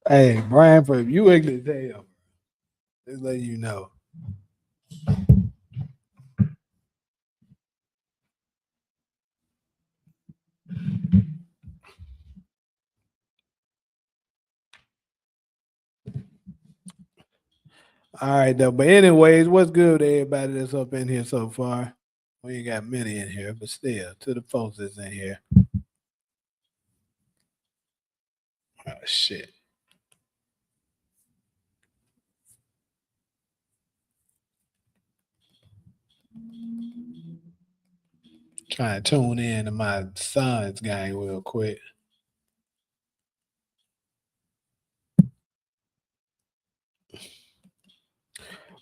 Hey, Brian, for you ignorant as hell, just letting you know. All right, though. But anyways, what's good with everybody that's up in here so far? We ain't got many in here, but still, to the folks that's in here. Oh shit. Trying to tune in to my son's game real quick.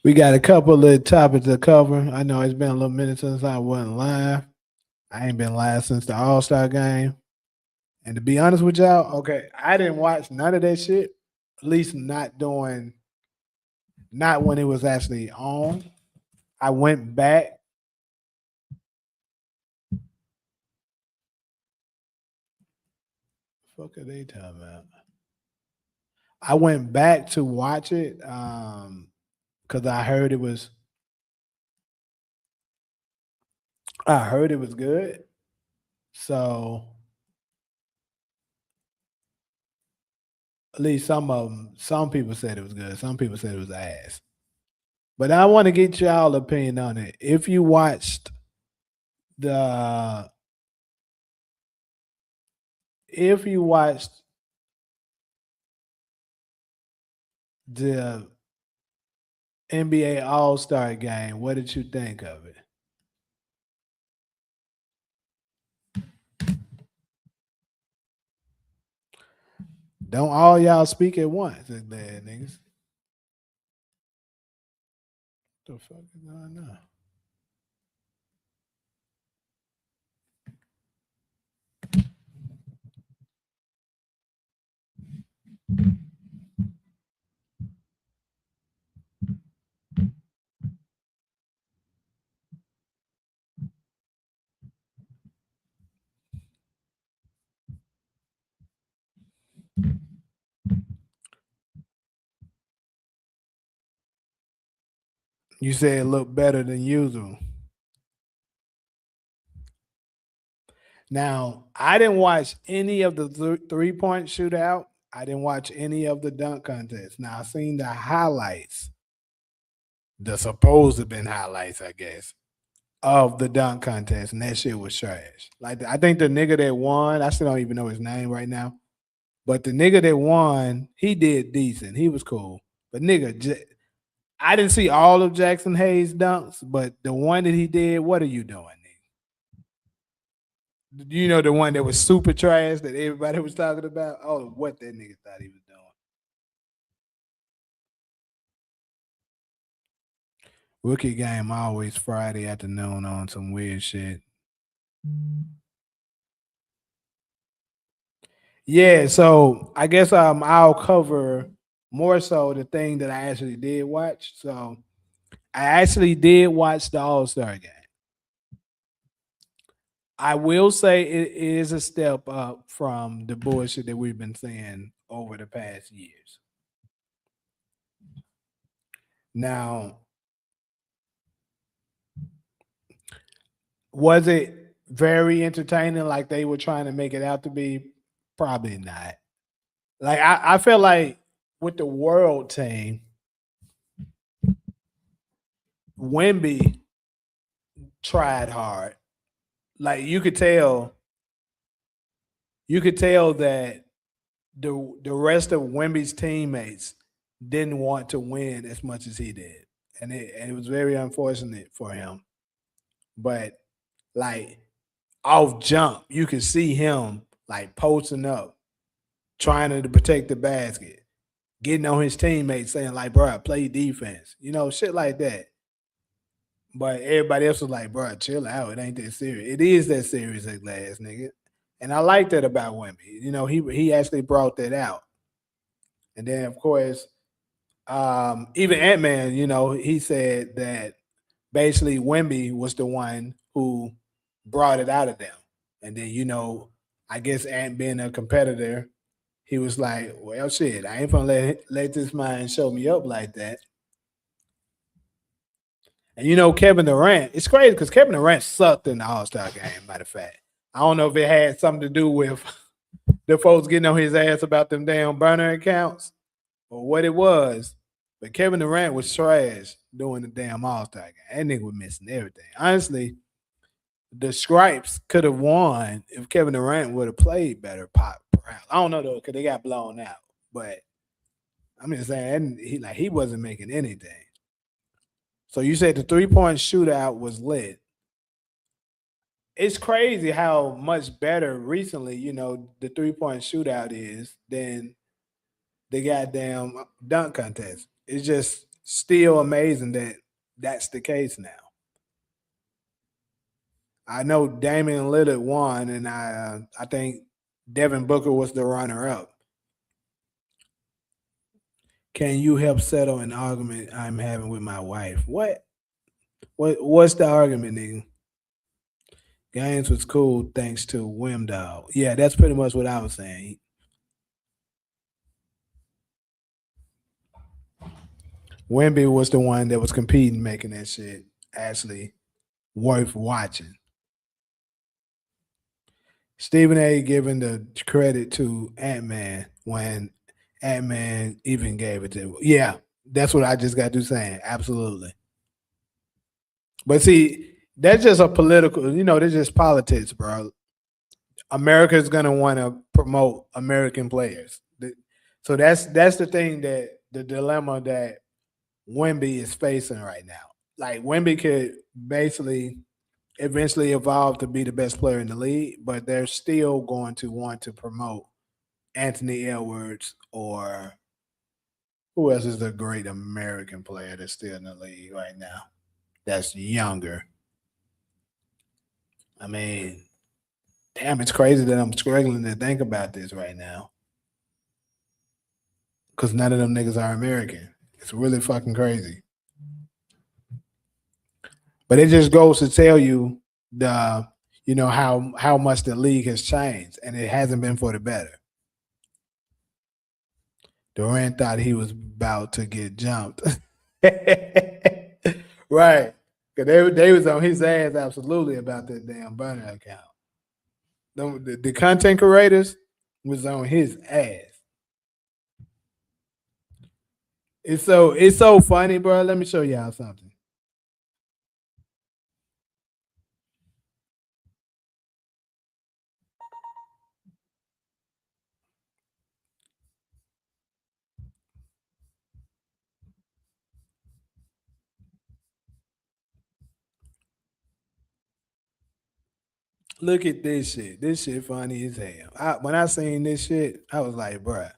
We got a couple of topics to cover. I know it's been a little minute since I wasn't live. I ain't been live since the All-Star game. And to be honest with y'all, okay, I didn't watch none of that shit. At least not when it was actually on. I went back. Fuck are they talking about? I went back to watch it because I heard it was good. So at least some people said it was good. Some people said it was ass. But I want to get y'all opinion on it. If you watched the if you watched the NBA All-Star game, what did you think of it? Don't all y'all speak at once, bad niggas. What the fuck is going on? You say it looked better than usual. Now, I didn't watch any of the 3-point shootout. I didn't watch any of the dunk contest. Now, I seen the highlights, the supposed to been highlights, I guess, of the dunk contest, and that shit was trash. Like, I think the nigga that won, I still don't even know his name right now, but the nigga that won, he did decent. He was cool. But nigga, I didn't see all of Jackson Hayes' dunks, but the one that he did, what are you doing, nigga? You know the one that was super trash that everybody was talking about? Oh, what that nigga thought he was doing. Rookie game always Friday afternoon on some weird shit. Yeah, so I guess I'll cover more so the thing that I actually did watch. So I actually did watch the All-Star game. I will say it is a step up from the bullshit that we've been seeing over the past years. Now, was it very entertaining like they were trying to make it out to be? Probably not. Like I feel like with the world team, Wemby tried hard. Like you could tell that the rest of Wemby's teammates didn't want to win as much as he did. And it was very unfortunate for him. But like off jump, you could see him like posting up, trying to protect the basket, getting on his teammates, saying like, "Bro, play defense," shit like that. But everybody else was like, "Bro, chill out. It ain't that serious. It is that serious at last, nigga." And I like that about Wemby. He actually brought that out. And then of course, even Ant-Man, he said that basically Wemby was the one who brought it out of them. And then, I guess Ant being a competitor, he was like, well, shit, I ain't gonna let this man show me up like that. And Kevin Durant, it's crazy because Kevin Durant sucked in the All-Star game, matter of fact. I don't know if it had something to do with the folks getting on his ass about them damn burner accounts or what it was. But Kevin Durant was trash doing the damn All-Star game. That nigga was missing everything. Honestly, the Stripes could have won if Kevin Durant would have played better. Perhaps. I don't know though, because they got blown out. But I'm just saying he wasn't making anything. So you said the 3-point shootout was lit. It's crazy how much better recently, the 3-point shootout is than the goddamn dunk contest. It's just still amazing that that's the case now. I know Damian Lillard won, and I think Devin Booker was the runner up. Can you help settle an argument I'm having with my wife? What? What's the argument, nigga? Games was cool thanks to Wimdall. Yeah, that's pretty much what I was saying. Wimby was the one that was competing, making that shit actually worth watching. Stephen A. giving the credit to Ant-Man when Ant-Man even gave it to. Yeah, that's what I just got to saying. Absolutely. But see, that's just a political, that's just politics, bro. America is gonna want to promote American players. So that's the thing, that the dilemma that Wemby is facing right now. Like Wemby could basically eventually evolve to be the best player in the league, but they're still going to want to promote Anthony Edwards, or who else is a great American player that's still in the league right now that's younger. I mean, damn, it's crazy that I'm struggling to think about this right now because none of them niggas are American. It's really fucking crazy. But it just goes to tell you how much the league has changed, and it hasn't been for the better. Durant thought he was about to get jumped. Right. Cause they was on his ass absolutely about that damn burner account. The content creators was on his ass. It's so funny, bro. Let me show y'all something. Look at this shit. This shit funny as hell. When I seen this shit, I was like, bruh.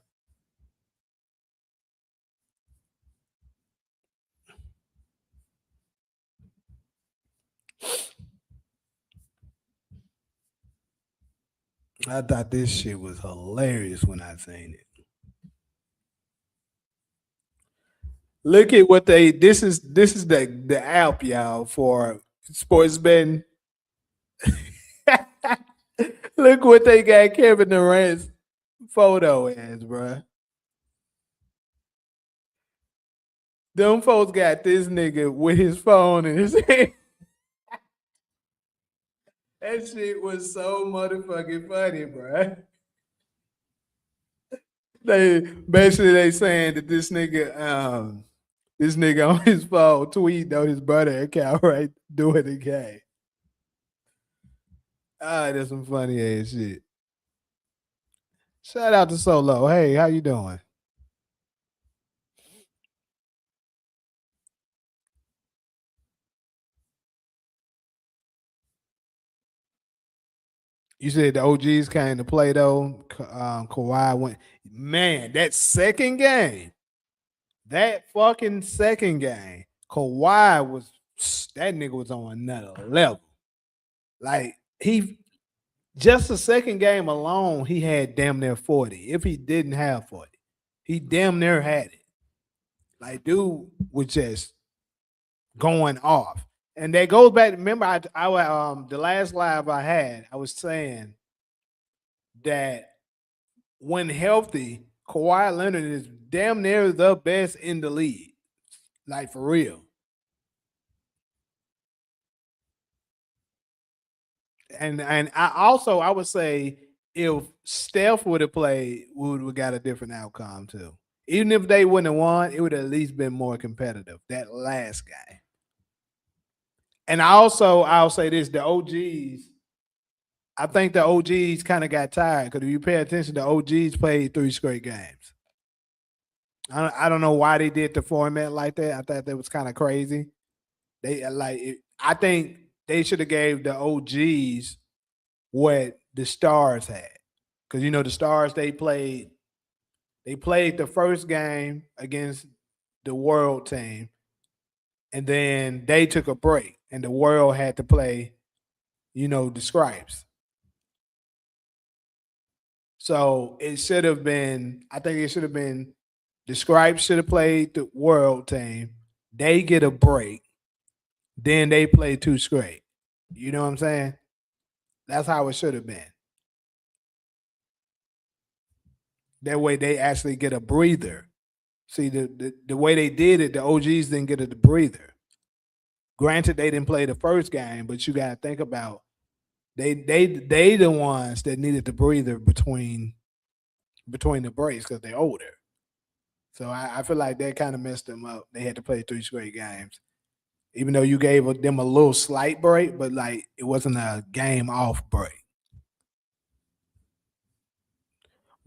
I thought this shit was hilarious when I seen it. Look at what they. This is the app, y'all, for sports betting. Look what they got Kevin Durant's photo as, bruh. Them folks got this nigga with his phone in his hand. That shit was so motherfucking funny, bruh. They saying that this nigga on his phone tweeting on his brother account, right, doing the game. That's some funny ass shit. Shout out to Solo. Hey, how you doing? You said the OGs came to play though. Kawhi went. Man, that fucking second game, Kawhi was, that nigga was on another level. Like Just the second game alone, he had damn near 40. If he didn't have 40, he damn near had it. Like, dude was just going off. And that goes back. Remember, the last live I had, I was saying that when healthy, Kawhi Leonard is damn near the best in the league. Like, for real. And I would say if Steph would have played, we would have got a different outcome too. Even if they wouldn't have won, it would have at least been more competitive. That last guy. And I'll say this: the OGs. I think the OGs kind of got tired because if you pay attention, the OGs played 3 straight games. I don't know why they did the format like that. I thought that was kind of crazy. I think they should have gave the OGs what the Stars had, because the Stars they played the first game against the World team, and then they took a break, and the World had to play, the Scripes. So it should have been. I think it should have been the Scripes should have played the World team. They get a break, then they play 2 straight. You know what I'm saying? That's how it should have been. That way they actually get a breather. See, the way they did it, the OGs didn't get a breather. Granted, they didn't play the first game, but you got to think about they the ones that needed the breather between the breaks because they're older. So I feel like that kind of messed them up. They had to play 3 straight games, even though you gave them a little slight break, but like it wasn't a game off break.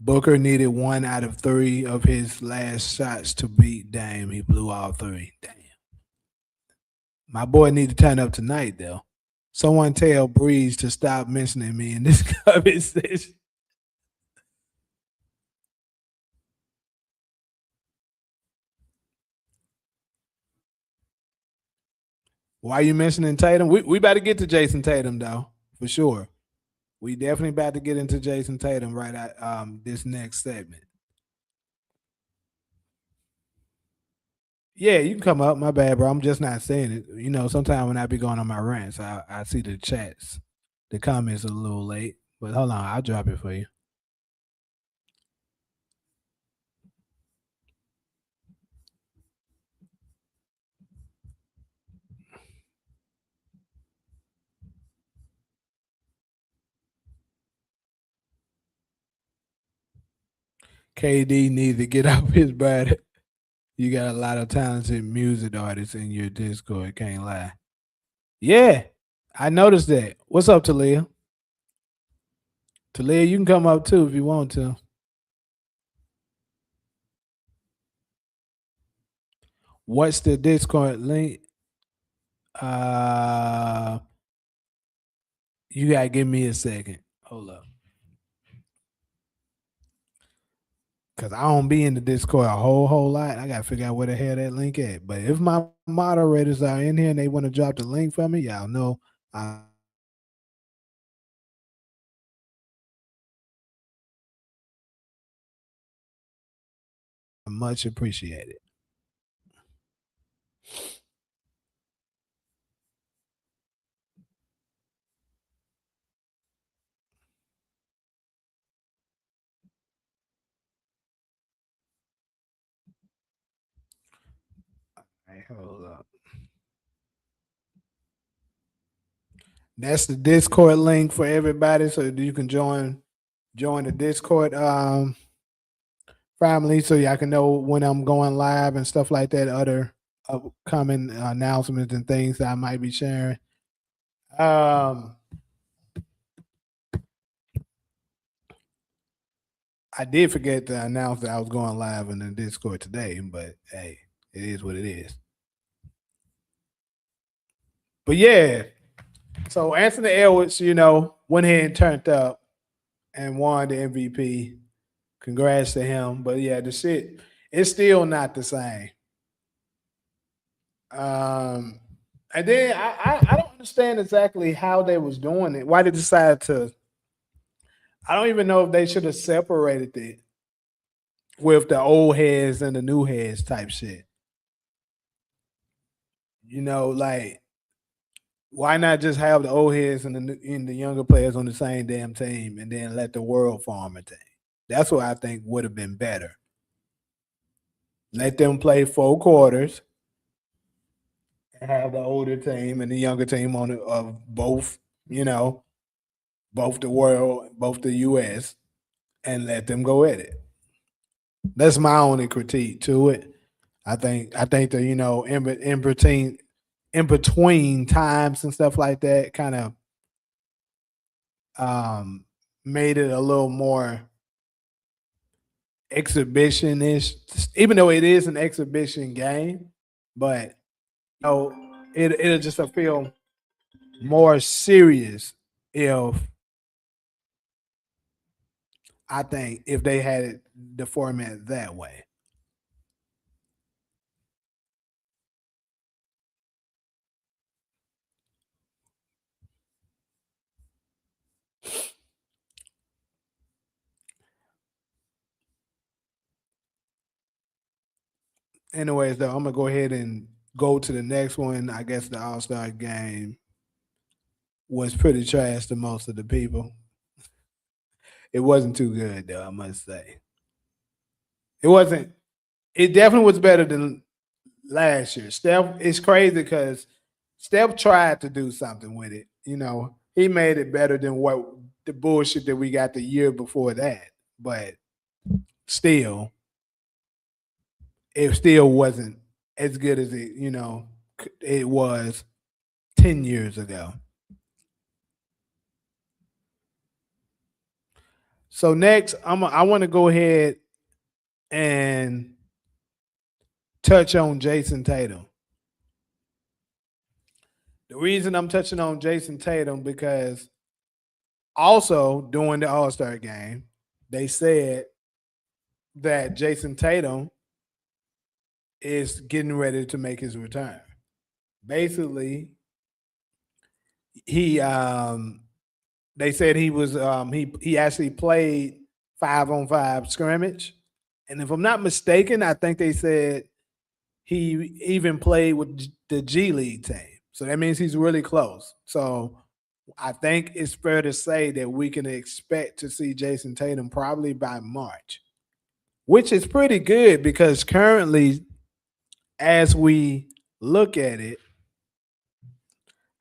Booker needed 1 out of 3 of his last shots to beat Dame. He blew all 3. Damn. My boy need to turn up tonight, though. Someone tell Breeze to stop mentioning me in this conversation. Why are you mentioning Tatum? We about to get to Jayson Tatum, though, for sure. We definitely about to get into Jayson Tatum right at this next segment. Yeah, you can come up. My bad, bro. I'm just not saying it. Sometimes when I be going on my rants, I see the chats, the comments a little late. But hold on, I'll drop it for you. KD needs to get off his body. You got a lot of talented music artists in your Discord. Can't lie. Yeah, I noticed that. What's up, Talia? Talia, you can come up too if you want to. What's the Discord link? Uh, you gotta give me a second. Hold up. Cause I don't be in the Discord a whole lot. I gotta figure out where the hell that link at. But if my moderators are in here and they want to drop the link for me, y'all know I much appreciate it. Hey, hold up. That's the Discord link for everybody, so you can join the Discord family, so y'all can know when I'm going live and stuff like that. Other upcoming announcements and things that I might be sharing. Um, I did forget to announce that I was going live in the Discord today, but hey, it is what it is. But yeah, so Anthony Edwards, went ahead and turned up and won the MVP. Congrats to him. But yeah, the shit, it's still not the same. And then I don't understand exactly how they was doing it. Why they decided to I don't even know if they should have separated it with the old heads and the new heads type shit. Like why not just have the old heads and the younger players on the same damn team and then let the world form a team? That's what I think would have been better. Let them play 4 quarters and have the older team and the younger team on it of both, both the world, both the US, and let them go at it. That's my only critique to it. I think that in between times and stuff like that kind of made it a little more exhibition-ish, even though it is an exhibition game, but it'll just feel more serious if I think if they had it the format that way. Anyways, though, I'm gonna go ahead and go to the next one. I guess the All-Star game was pretty trash to most of the people. It wasn't too good though, I must say. It wasn't. It definitely was better than last year. Steph, it's crazy because Steph tried to do something with it. He made it better than what the bullshit that we got the year before that. But still, it still wasn't as good as it was 10 years ago. So next, I want to go ahead and touch on Jayson Tatum. The reason I'm touching on Jayson Tatum because also during the All-Star game, they said that Jayson Tatum is getting ready to make his return. Basically, he they said he was he actually played 5-on-5 scrimmage. And if I'm not mistaken, I think they said he even played with the G League team. So that means he's really close. So I think it's fair to say that we can expect to see Jayson Tatum probably by March, which is pretty good because currently, as we look at it,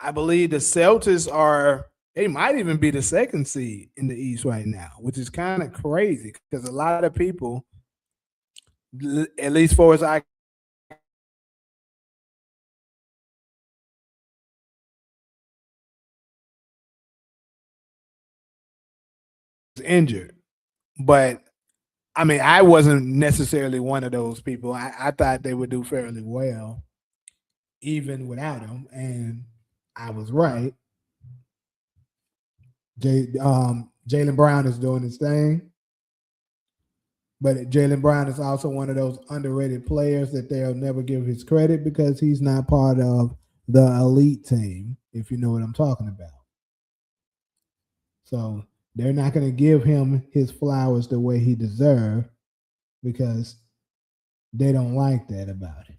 I believe the Celtics they might even be the second seed in the East right now, which is kind of crazy because a lot of people, at least far as I was injured. But I mean, I wasn't necessarily one of those people. I thought they would do fairly well, even without him. And I was right. Jaylen Brown is doing his thing. But Jaylen Brown is also one of those underrated players that they'll never give his credit because he's not part of the elite team, if you know what I'm talking about. So they're not going to give him his flowers the way he deserves because they don't like that about him.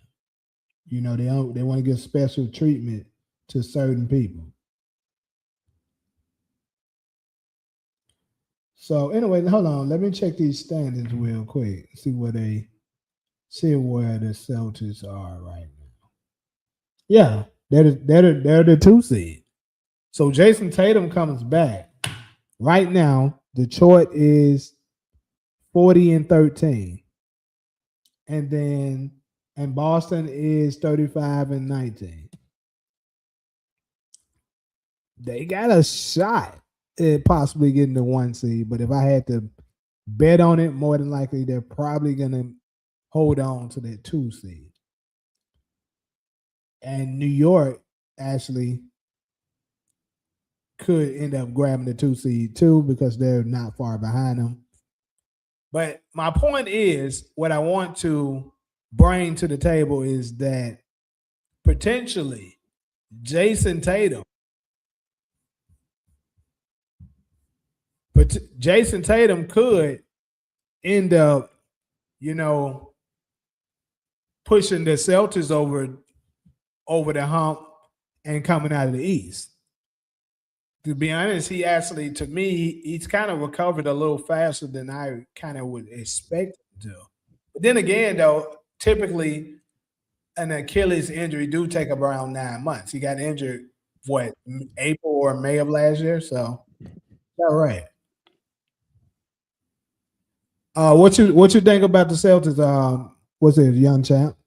They want to give special treatment to certain people. So anyway, hold on. Let me check these standings real quick. See where the Celtics are right now. Yeah, they're the 2 seed. So Jayson Tatum comes back. Right now, Detroit is 40-13. And Boston is 35-19. They got a shot at possibly getting the 1 seed, but if I had to bet on it, more than likely they're probably gonna hold on to that 2 seed. And New York actually could end up grabbing the 2 seed too because they're not far behind them. But my point is, what I want to bring to the table is that potentially Jayson Tatum Jayson Tatum could end up, you know, pushing the Celtics over the hump and coming out of the East. To be honest, he actually, to me, he's kind of recovered a little faster than I kind of would expect him to. But then again, though, typically an Achilles injury do take around 9 months. He got injured what, April or May of last year. So, all right. What you think about the Celtics? What's it, young champ?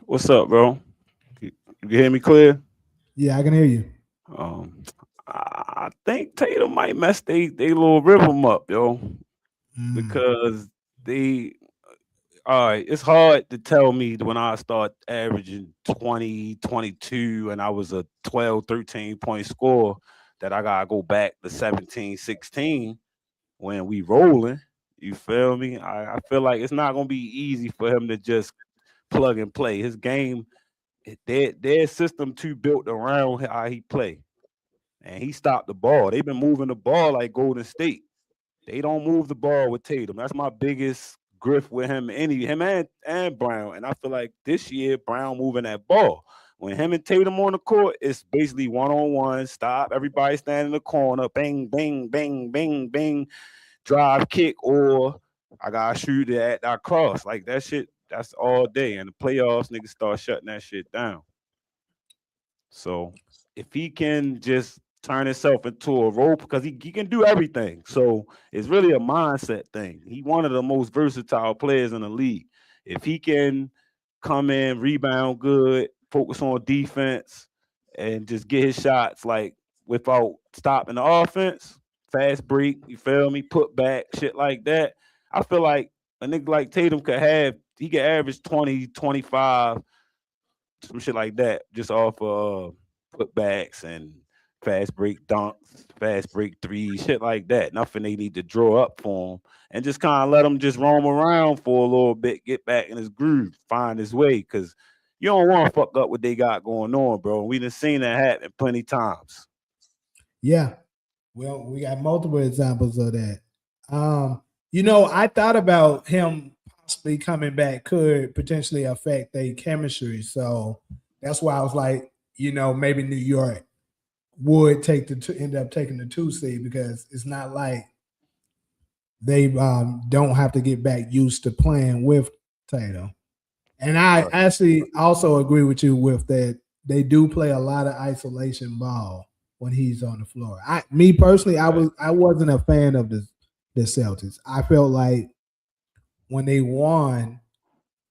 What's up, bro? You hear me clear? Yeah, I can hear you. Um, I think Tatum might mess they little rhythm up, yo, Mm. because they. All right, it's hard to tell me when I start averaging 20, 22, and I was a 12, 13 point scorer that I gotta go back to 17, 16 when we rolling. You feel me? I feel like it's not gonna be easy for him to just plug and play. His game, their system too built around how he play, and he stopped the ball. They've been moving the ball like Golden State. They don't move the ball with Tatum. That's my biggest grift with him. Him and Brown. And I feel like this year Brown moving that ball. When him and Tatum on the court, it's basically 1-on-1. Stop. Everybody stand in the corner. Bang, bang, bang, bang, bang. Drive, kick, or I gotta shoot it at that cross. Like that shit. That's all day. And the playoffs, niggas start shutting that shit down. So if he can just turn himself into a role, because he can do everything. So it's really a mindset thing. He one of the most versatile players in the league. If he can come in, rebound good, focus on defense, and just get his shots like without stopping the offense, fast break, you feel me, put back, shit like that. I feel like a nigga like Tatum he could average 20, 25, some shit like that, just off putbacks and fast break dunks, fast break threes, shit like that. Nothing they need to draw up for him, and just kind of let him just roam around for a little bit, get back in his groove, find his way, because you don't want to fuck up what they got going on, bro. We done seen that happen plenty times. Yeah. Well, we got multiple examples of that. I thought about him possibly coming back could potentially affect their chemistry. So that's why I was like, maybe New York would end up taking the 2 seed, because it's not like they don't have to get back used to playing with Tatum. And I Right. actually also agree with you with that. They do play a lot of isolation ball when he's on the floor. Me personally, Right. I wasn't a fan of the Celtics. I felt like when they won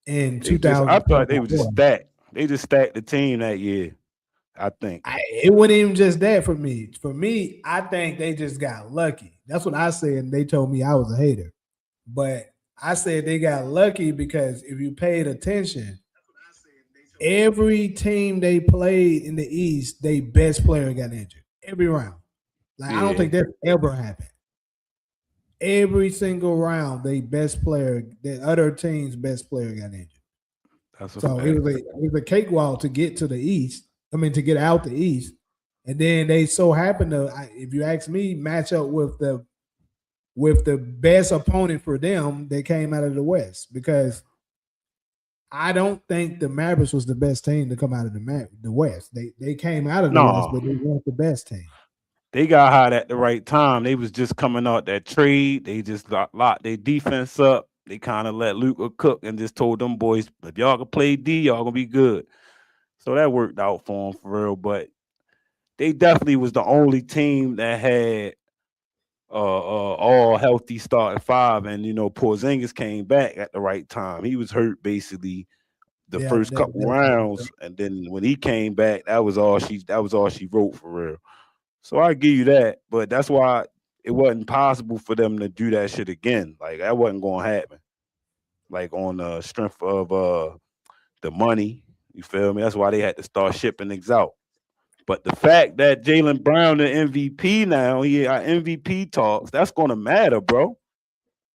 in I feel like they were just 2024, stacked. They just stacked the team that year, I think. it wasn't even just that for me. For me, I think they just got lucky. That's what I said, and they told me I was a hater. But I said they got lucky because if you paid attention, every team they played in the East, their best player got injured every round. Like I don't Yeah, think that ever happened. Every single round, the other team's best player got injured. that's a So fact. it was a cakewalk to get to the East. I mean, to get out the East, and then they so happened to, if you ask me, match up with the best opponent for them. They came out of the West, because I don't think the Mavericks was the best team to come out of the West. They came out of the West, No, but they weren't the best team. they got hot at the right time. They was just coming out that trade. They just locked their defense up. They kind of let Luca cook and just told them boys, if y'all can play D, y'all gonna be good. So that worked out for them for real. But they definitely was the only team that had all healthy starting five, and Porzingis came back at the right time. He was hurt basically the Yeah, first couple rounds, and then when he came back, that was all she wrote for real. So I give you that, but that's why it wasn't possible for them to do that shit again. Like that wasn't going to happen. Like on the strength of the money, you feel me? That's why they had to start shipping niggas out. But the fact that Jalen Brown the MVP now, he got MVP talks, that's gonna matter, bro.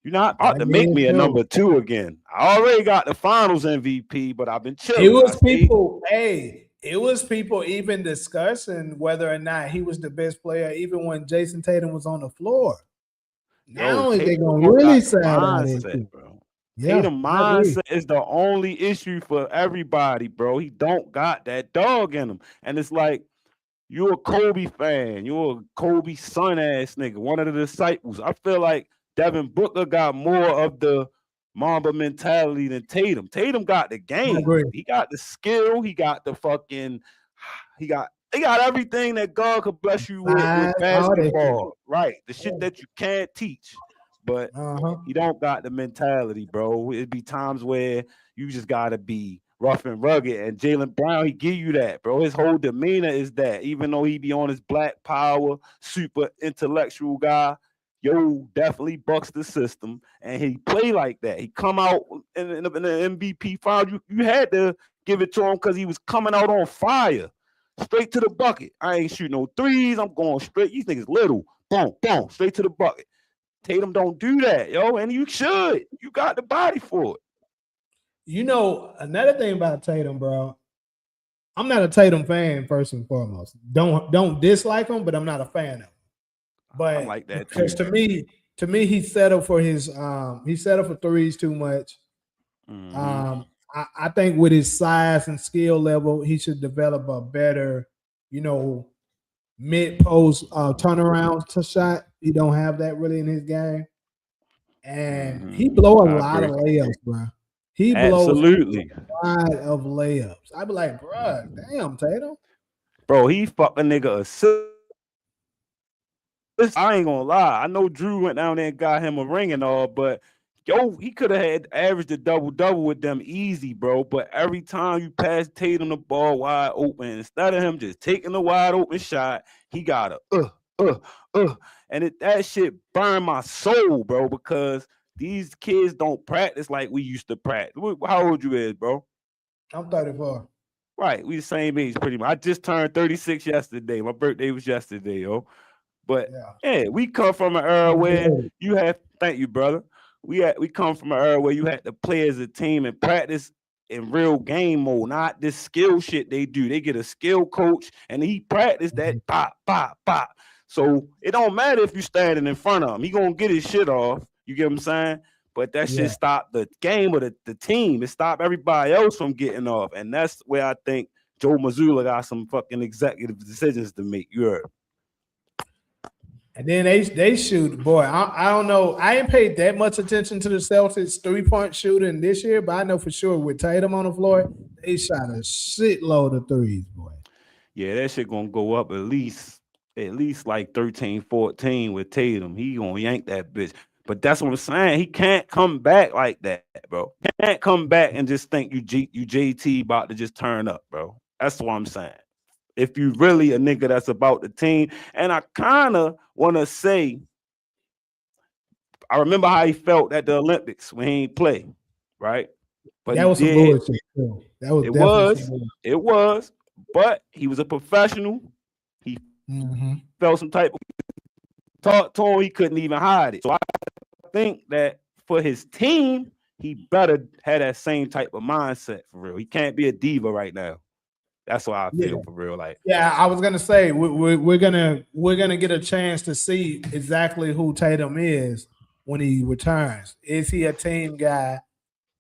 You're not about that to make is me a true. number 2 again. I already got the Finals MVP, but I've been It chilling. I was stay. people, hey, it was people even discussing whether or not he was the best player, even when Jayson Tatum was on the floor. Yo, Now is they Tatum gonna don't really got the side out mindset, into. bro. Yeah, Tatum I agree. mindset is the only issue for everybody, bro. He don't got that dog in him. And it's like, you're a Kobe fan. You're a Kobe son ass nigga, one of the disciples. I feel like Devin Booker got more of the Mamba mentality than Tatum. Tatum got the I game. agree. He got the skill. He got the fucking. He got everything that God could bless you with Size, all that shit. basketball. Right, the shit that you can't teach, but Uh-huh. he don't got the mentality, bro. It'd be times where you just gotta be rough and rugged. And Jalen Brown, he give you that, bro. His whole demeanor is that. Even though he be on his black power, super intellectual guy, yo, definitely bucks the system. And he play like that. He come out in the MVP final. You had to give it to him because he was coming out on fire. Straight to the bucket. I ain't shooting no threes. I'm going straight. These niggas little. Boom, boom, straight to the bucket. Tatum don't do that, yo, and you should. You got the body for it. Another thing about Tatum, bro. I'm not a Tatum fan first and foremost. Don't dislike him, but I'm not a fan of him. I'm But like that because too. to me, he settled for he settled for threes too much. Mm-hmm. I think with his size and skill level, he should develop a better, you know, mid post turnaround to shot. He don't have that really in his game, and he Mm-hmm. blow a I lot of agree. layups, bro. He blows Absolutely. a lot of layups. I be like, bro, damn, Tatum. Bro, he fuck a nigga assist. I ain't gonna lie. I know Drew went down there and got him a ring and all, but yo, he could have had averaged a double with them easy, bro. But every time you pass Tatum the ball wide open, instead of him just taking the wide open shot, he got a uh, and that shit burned my soul, bro. Because these kids don't practice like we used to practice. How old you is, bro? I'm 34. Right, we the same age pretty much. I just turned 36 yesterday. My birthday was yesterday, yo. But Yeah. yeah, we come from an era Happy where birthday. you had. Thank you, brother. We come from an era where you had to play as a team and practice in real game mode, not this skill shit they do. They get a skill coach and he practice that pop, pop, pop. So it don't matter if you standing in front of him. He gonna get his shit off. You get what I'm saying? But that shit Yeah. stopped the game or the team. It stopped everybody else from getting off. And that's where I think Joe Mazzulla got some fucking executive decisions to make. You heard? And then they shoot, boy. I don't know. I ain't paid that much attention to the Celtics 3-point shooting this year, but I know for sure with Tatum on the floor, they shot a shitload of threes, boy. Yeah, that shit gonna go up at least like 13, 14 with Tatum. He gonna yank that bitch. But that's what I'm saying. He can't come back like that, bro. Can't come back and just think you JT about to just turn up, bro. That's what I'm saying. If you really a nigga that's about the team, and I kind of want to say, I remember how he felt at the Olympics when he ain't play, right? But That he was some did. bullshit too. That was It definitely some was, bullshit. it was, but he was a professional. He Mm-hmm. felt some type of talk to him. He couldn't even hide it. So I think that for his team, he better have that same type of mindset for real. He can't be a diva right now. That's why I Yeah. feel for real. Like, Yeah, I was gonna say we're gonna get a chance to see exactly who Tatum is when he returns. Is he a team guy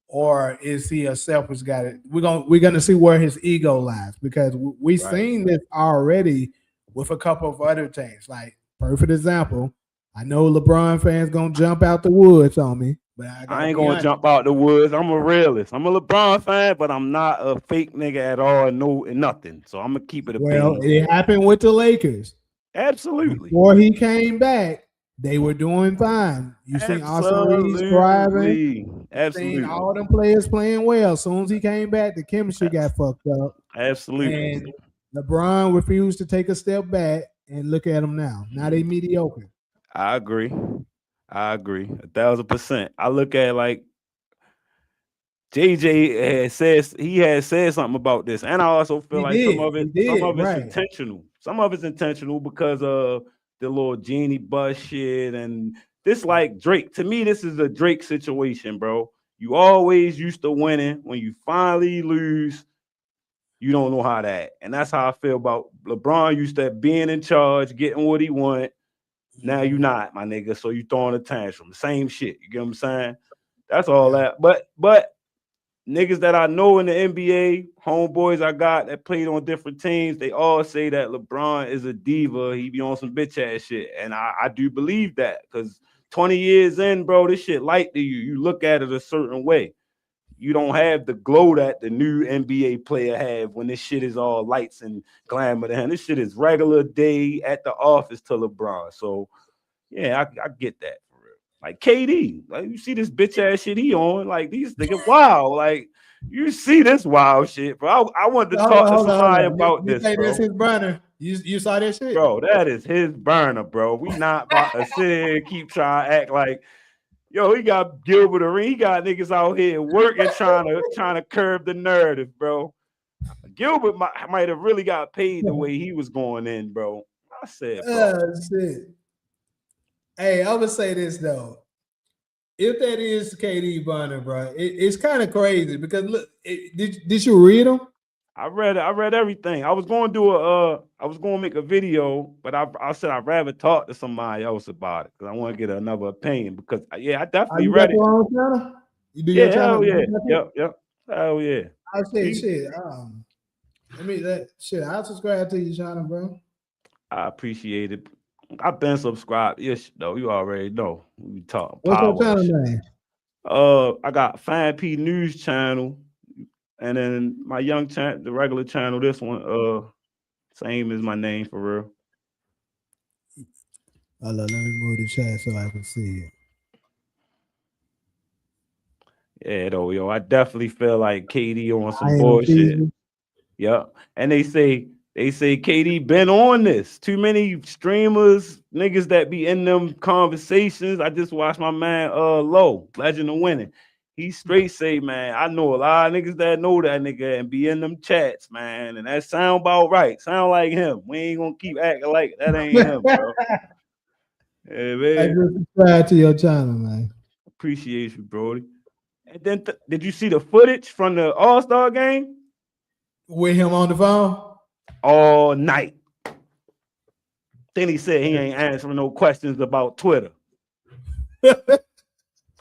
or is he a selfish guy? We're gonna see where his ego lies because we right. seen this already with a couple of other teams. Like perfect example. I know LeBron fans gonna jump out the woods on me, but I I gotta ain't be gonna honest. jump out the woods. I'm a realist. I'm a LeBron fan, but I'm not a fake nigga at all. No, and nothing. So I'm gonna keep it a Well, bean. it happened with the Lakers. Absolutely. Before he came back, they were doing fine. You seen Austin Reeves thriving. Absolutely. You seen Absolutely. all them players playing well. As soon as he came back, the chemistry Abs- got fucked up. Absolutely. And LeBron refused to take a step back and look at them now. Now they mediocre. I agree. I agree. 1,000%. I look at like JJ had said something about this, and I also feel He like some did. of He it, some did. of it's Right. intentional. Some of it's intentional because of the little genie bus shit, and this like Drake. To me, this is a Drake situation, bro. You always used to winning. When you finally lose, you don't know how to act, and that's how I feel about LeBron. Used to being in charge, getting what he want, Now you not, my nigga. So you throwing a tantrum. Same shit. You get what I'm saying? That's all that. But niggas that I know in the NBA, homeboys I got that played on different teams, they all say that LeBron is a diva. He be on some bitch ass shit. And I do believe that because 20 years in, bro, this shit light to you. You look at it a certain way. You don't have the glow that the new NBA player have when this shit is all lights and glamour to him. This shit is regular day at the office to LeBron. So yeah, I get that for real. Like KD, like you see this bitch ass shit he on, like these niggas wow, like you see this wild shit, bro. I wanted to talk to Hold somebody on. about You this, say this bro. his burner? You saw that shit? Bro, that is his burner, bro. We not about to sit here and keep trying to act like yo, he got Gilbert Arenas. He got niggas out here working, trying to curb the narrative, bro. Gilbert might have really got paid the way he was going in, bro. I said, bro. Shit. Hey, I would say this though. If that is KD burner, bro, it's kind of crazy because look, did you read them? I read everything. I was going to do I was going to make a video, but I said I'd rather talk to somebody else about it because I want to get another opinion. Because yeah, I definitely You got read it. your own channel? You do your Yeah, channel? hell yeah, yep, hell yeah. I say shit. I'll subscribe to your channel, bro. I appreciate it. I've been subscribed. Yes, though you already know we talk What's your power and channel shit. name? I got Fan P News channel, and then my young channel, the regular channel. This one, same as my name for real. Hold on, let me move the chat so I can see it. Yeah, though, yo, I definitely feel like KD on I some ain't no bullshit. teasing. Yep. And they say KD been on this. Too many streamers, niggas that be in them conversations. I just watched my man Low, Legend of Winning. He straight say, man, I know a lot of niggas that know that nigga and be in them chats, man. And that sound about right. Sound like him. We ain't gonna keep acting like that ain't him, bro. Yeah, I man. just subscribe to your channel, man. Appreciate you, Brody. And then did you see the footage from the All-Star game? With him on the phone? All night. Then he said he ain't answering no questions about Twitter.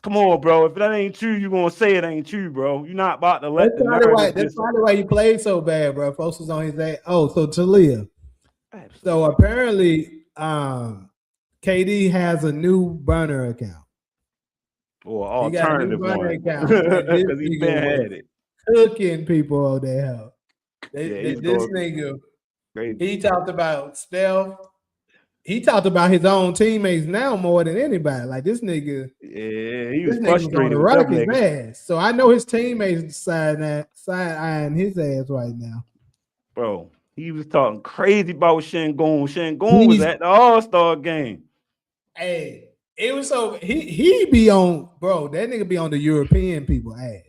Come on, bro. If that ain't true, you gonna say it ain't true, bro. You're not about to let the narrative. That's probably why he played so bad, bro. Folks was on his ass. Oh, so Talia. Absolutely. So apparently, KD has a new burner account. Or He got a new alternative burner one. account, and this Because he nigga been was had it. cooking people on their hell. Yeah, he's This going nigga, crazy. he talked about Steph. He talked about his own teammates now more than anybody. Like this nigga, Yeah, he was this nigga was on frustrated the with them Rockets' niggas. ass. So I know his teammates side eyeing his ass right now. Bro, he was talking crazy about Şengün. Şengün was at the All-Star game. Hey, it was so he be on, bro. That nigga be on the European people ass.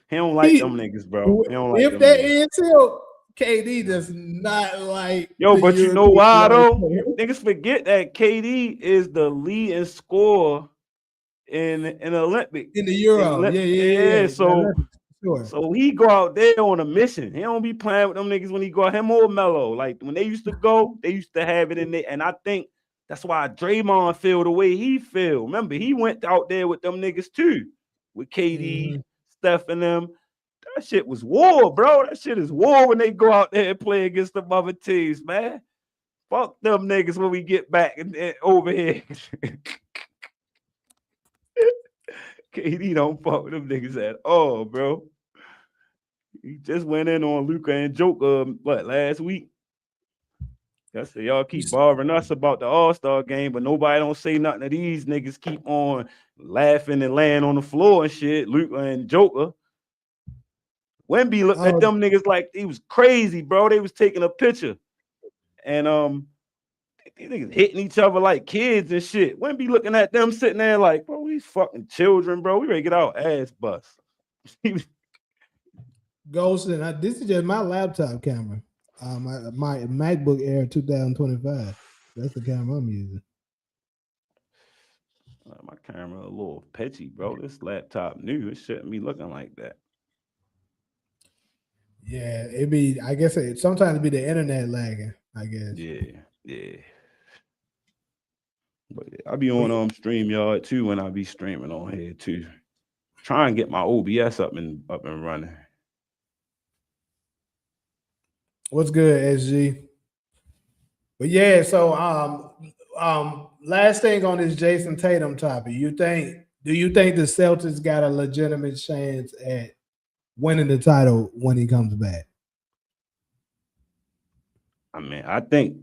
He don't like them niggas, bro. He don't like If them that niggas. is him, KD does not like Yo, the but you know European why though? like Niggas forget that KD is the leading scorer in the Olympic. in the Euro. Yeah. So Sure. so he go out there on a mission. He don't be playing with them niggas when he go out. Him or Melo. Like when they used to go, they used to have it in there. And I think that's why Draymond feel the way he feel. Remember, he went out there with them niggas too, with KD, Steph, and them. That shit was war, bro. That shit is war when they go out there and play against the other teams, man. Fuck them niggas when we get back and over here. KD don't fuck with them niggas at all, bro. He just went in on Luka and Joker, last week? That's y'all keep bothering us about the All-Star game, but nobody don't say nothing to these niggas keep on laughing and laying on the floor and shit. Luka and Joker. Wemby looked at them niggas like he was crazy, bro. They was taking a picture. And these niggas hitting each other like kids and shit. Wemby looking at them sitting there like, bro, these fucking children, bro. We ready to get our ass bust. Ghost, and this is just my laptop camera. My MacBook Air 2025. That's the camera I'm using. My camera a little pitchy, bro. This laptop new. It shouldn't be looking like that. Yeah, it be. I guess sometimes it be the internet lagging. I guess. Yeah. But I be on StreamYard too when I be streaming on here too. Try and get my OBS up and running. What's good, SG? But yeah, so last thing on this Jayson Tatum topic, do you think the Celtics got a legitimate chance at winning the title when he comes back? I mean, I think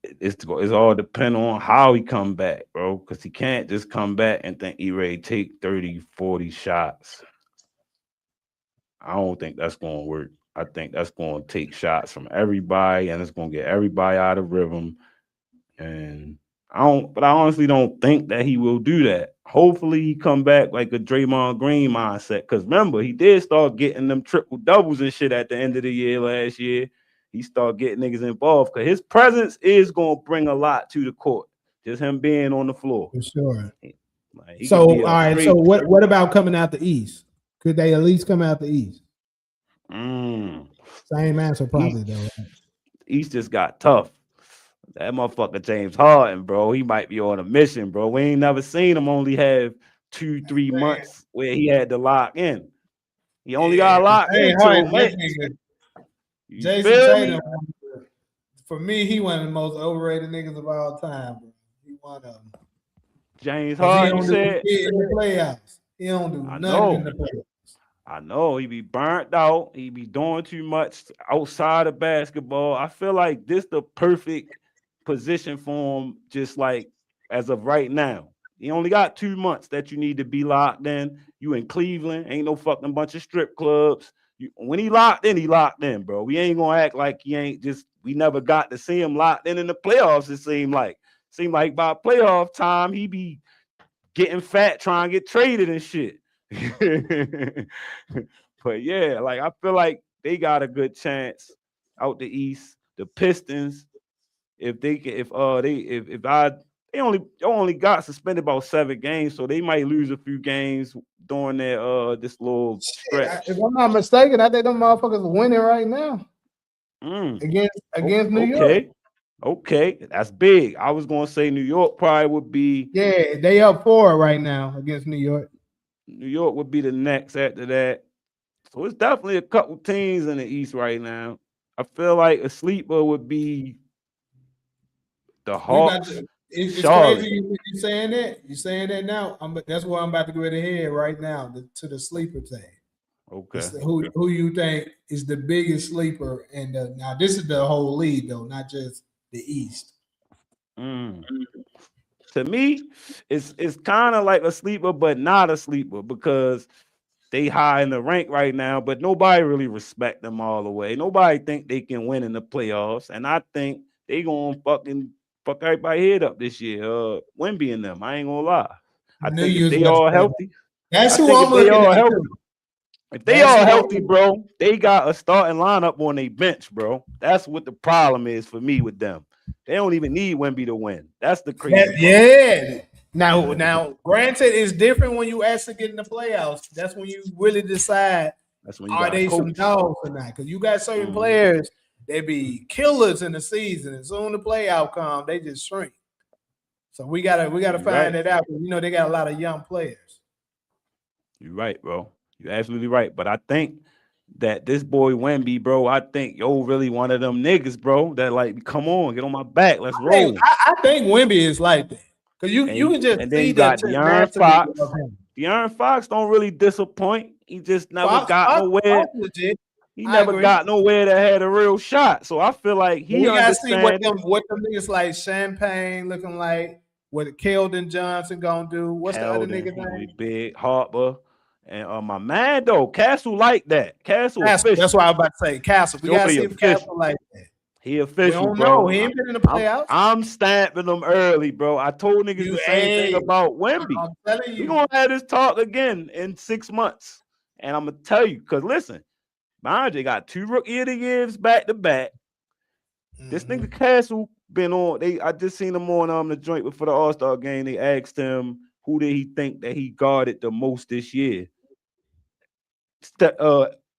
it's all depend on how he come back, bro, because he can't just come back and think he ready to take 30, 40 shots. I don't think that's going to work. I think that's going to take shots from everybody, and it's going to get everybody out of rhythm. And I honestly don't think that he will do that. Hopefully, he come back like a Draymond Green mindset. Because remember, he did start getting them triple doubles and shit at the end of the year last year. He started getting niggas involved because his presence is going to bring a lot to the court. Just him being on the floor. For sure. Like, so, all right. So, what about coming out the East? Could they at least come out the East? Same answer, probably, though. Right? East just got tough. That motherfucker James Harden, bro, he might be on a mission, bro. We ain't never seen him only have 2-3 months where he had to lock in. He only got locked in Jayson Tatum, for me, he one of the most overrated niggas of all time, bro. He one of them. James Harden, you said in the playoffs. He don't do nothing in the playoffs. I know he be burnt out. He be doing too much outside of basketball. I feel like this the perfect position for him, just like as of right now. He only got 2 months that you need to be locked in. You in Cleveland, ain't no fucking bunch of strip clubs. When he locked in, bro. We ain't gonna act like he ain't just. We never got to see him locked in the playoffs. It seemed like by playoff time he be getting fat, trying to get traded and shit. But yeah, like I feel like they got a good chance out the East. The Pistons, they only got suspended about 7 games, so they might lose a few games during their this little stretch. If I'm not mistaken, I think them motherfuckers are winning right now against New York. Okay, that's big. I was gonna say New York probably would be. Yeah, they up 4 right now against New York. New York would be the next after that. So it's definitely a couple teams in the East right now. I feel like a sleeper would be the Hawks. It's crazy you saying that. You're saying that now. That's why I'm about to go ahead right now to the sleeper thing. Okay. Who you think is the biggest sleeper? And now this is the whole league though, not just the East. To me, it's kind of like a sleeper, but not a sleeper because they high in the rank right now, but nobody really respect them all the way. Nobody think they can win in the playoffs, and I think they gonna fucking fuck everybody head up this year. Wemby and them, I ain't gonna lie. I think if they all healthy, that's who I'm looking at. If they all healthy, bro, they got a starting lineup on their bench, bro. That's what the problem is for me with them. They don't even need Wemby to win. That's the crazy part. Yeah. Now, granted, it's different when you actually get in the playoffs. That's when you really decide are they some dogs or not. Because you got certain players, they be killers in the season. As soon as the playoff come, they just shrink. So we gotta find it out. You know, they got a lot of young players. You're right, bro. You're absolutely right. But I think that this boy Wemby, bro, I think really one of them niggas, bro, that like, come on, get on my back. Let's roll. I think Wemby is like that. Because you can just and then you got De'Aaron Fox. De'Aaron Fox don't really disappoint. He just never got nowhere. He never got nowhere that had a real shot. So I feel like he understands. We gotta see what them niggas like Champagne looking like, what Keldon Johnson gonna do. What's the other nigga name? Big Harper. And my man though, Castle like that. Castle that's why I'm about to say Castle. We gotta see if Castle like that. He official, we don't bro. know. He ain't been in the playoffs. I'm stamping them early, bro. I told niggas the same thing about Wemby. I'm telling you. We're gonna have this talk again in 6 months. And I'm gonna tell you, because listen, Andre got 2 rookie of the years back to back. This nigga Castle been on. I just seen him on the joint before the All-Star game. They asked him who did he think that he guarded the most this year.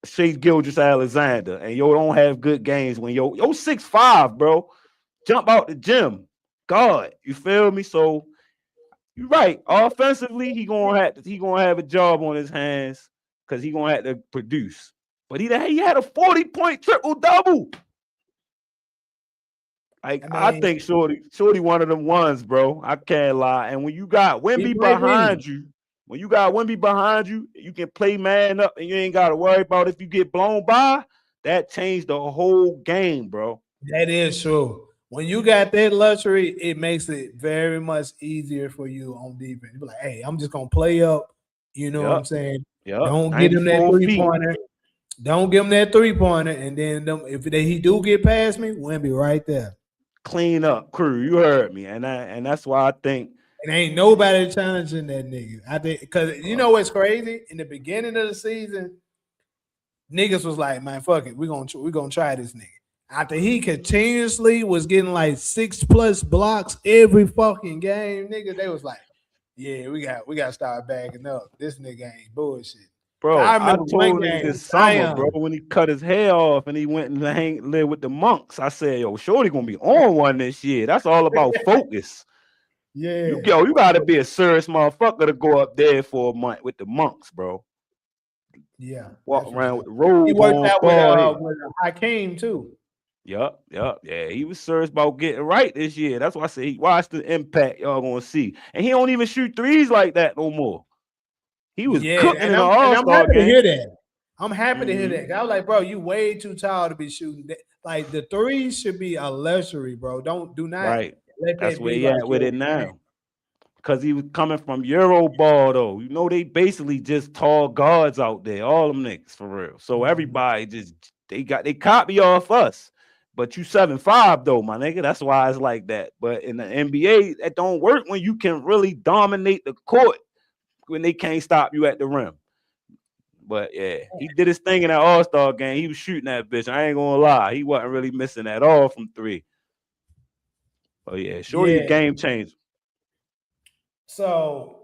Shea Gilgeous-Alexander, and don't have good games when yo 6'5", bro. Jump out the gym, guard. You feel me? So you're right. Offensively, he gonna have a job on his hands because he gonna have to produce. But he had a 40-point triple-double. Like, I think Shorty one of them ones, bro. I can't lie. And when you got Wemby behind you, you can play man up and you ain't got to worry about if you get blown by. That changed the whole game, bro. That is true. When you got that luxury, it makes it very much easier for you on defense. You be like, hey, I'm just going to play up. You know what I'm saying? Don't get him that three-pointer. Don't give him that three-pointer. And then if he do get past me, Wemby right there. Clean up crew. You heard me. And that's why I think it ain't nobody challenging that nigga. I think because you know what's crazy? In the beginning of the season, niggas was like, man, fuck it. We're gonna try this nigga. After he continuously was getting like 6+ blocks every fucking game, nigga, they was like, yeah, we got to start backing up. This nigga ain't bullshit. Bro, I told him this summer, bro, when he cut his hair off and he went and lived with the monks. I said, yo, Shorty gonna be on one this year. That's all about focus. Yeah. You gotta be a serious motherfucker to go up there for a month with the monks, bro. Yeah. Walk around with the robe. He worked out with Hakeem too. Yup. Yeah. He was serious about getting right this year. That's why I say watch the impact y'all gonna see. And he don't even shoot threes like that no more. He was cooking in the All-Star game. I'm happy to hear that. I'm happy to hear that. I was like, bro, you way too tall to be shooting that. Like the threes should be a luxury, bro. Do not. Right. That's where he at with it now. Because he was coming from Euro ball, though. You know, they basically just tall guards out there, all them niggas for real. So everybody they copy off us. But you 7'5", though, my nigga. That's why it's like that. But in the NBA, that don't work when you can really dominate the court when they can't stop you at the rim. But yeah, he did his thing in that All-Star game. He was shooting that bitch. I ain't gonna lie. He wasn't really missing at all from three. Oh yeah, Shorty a game changer. So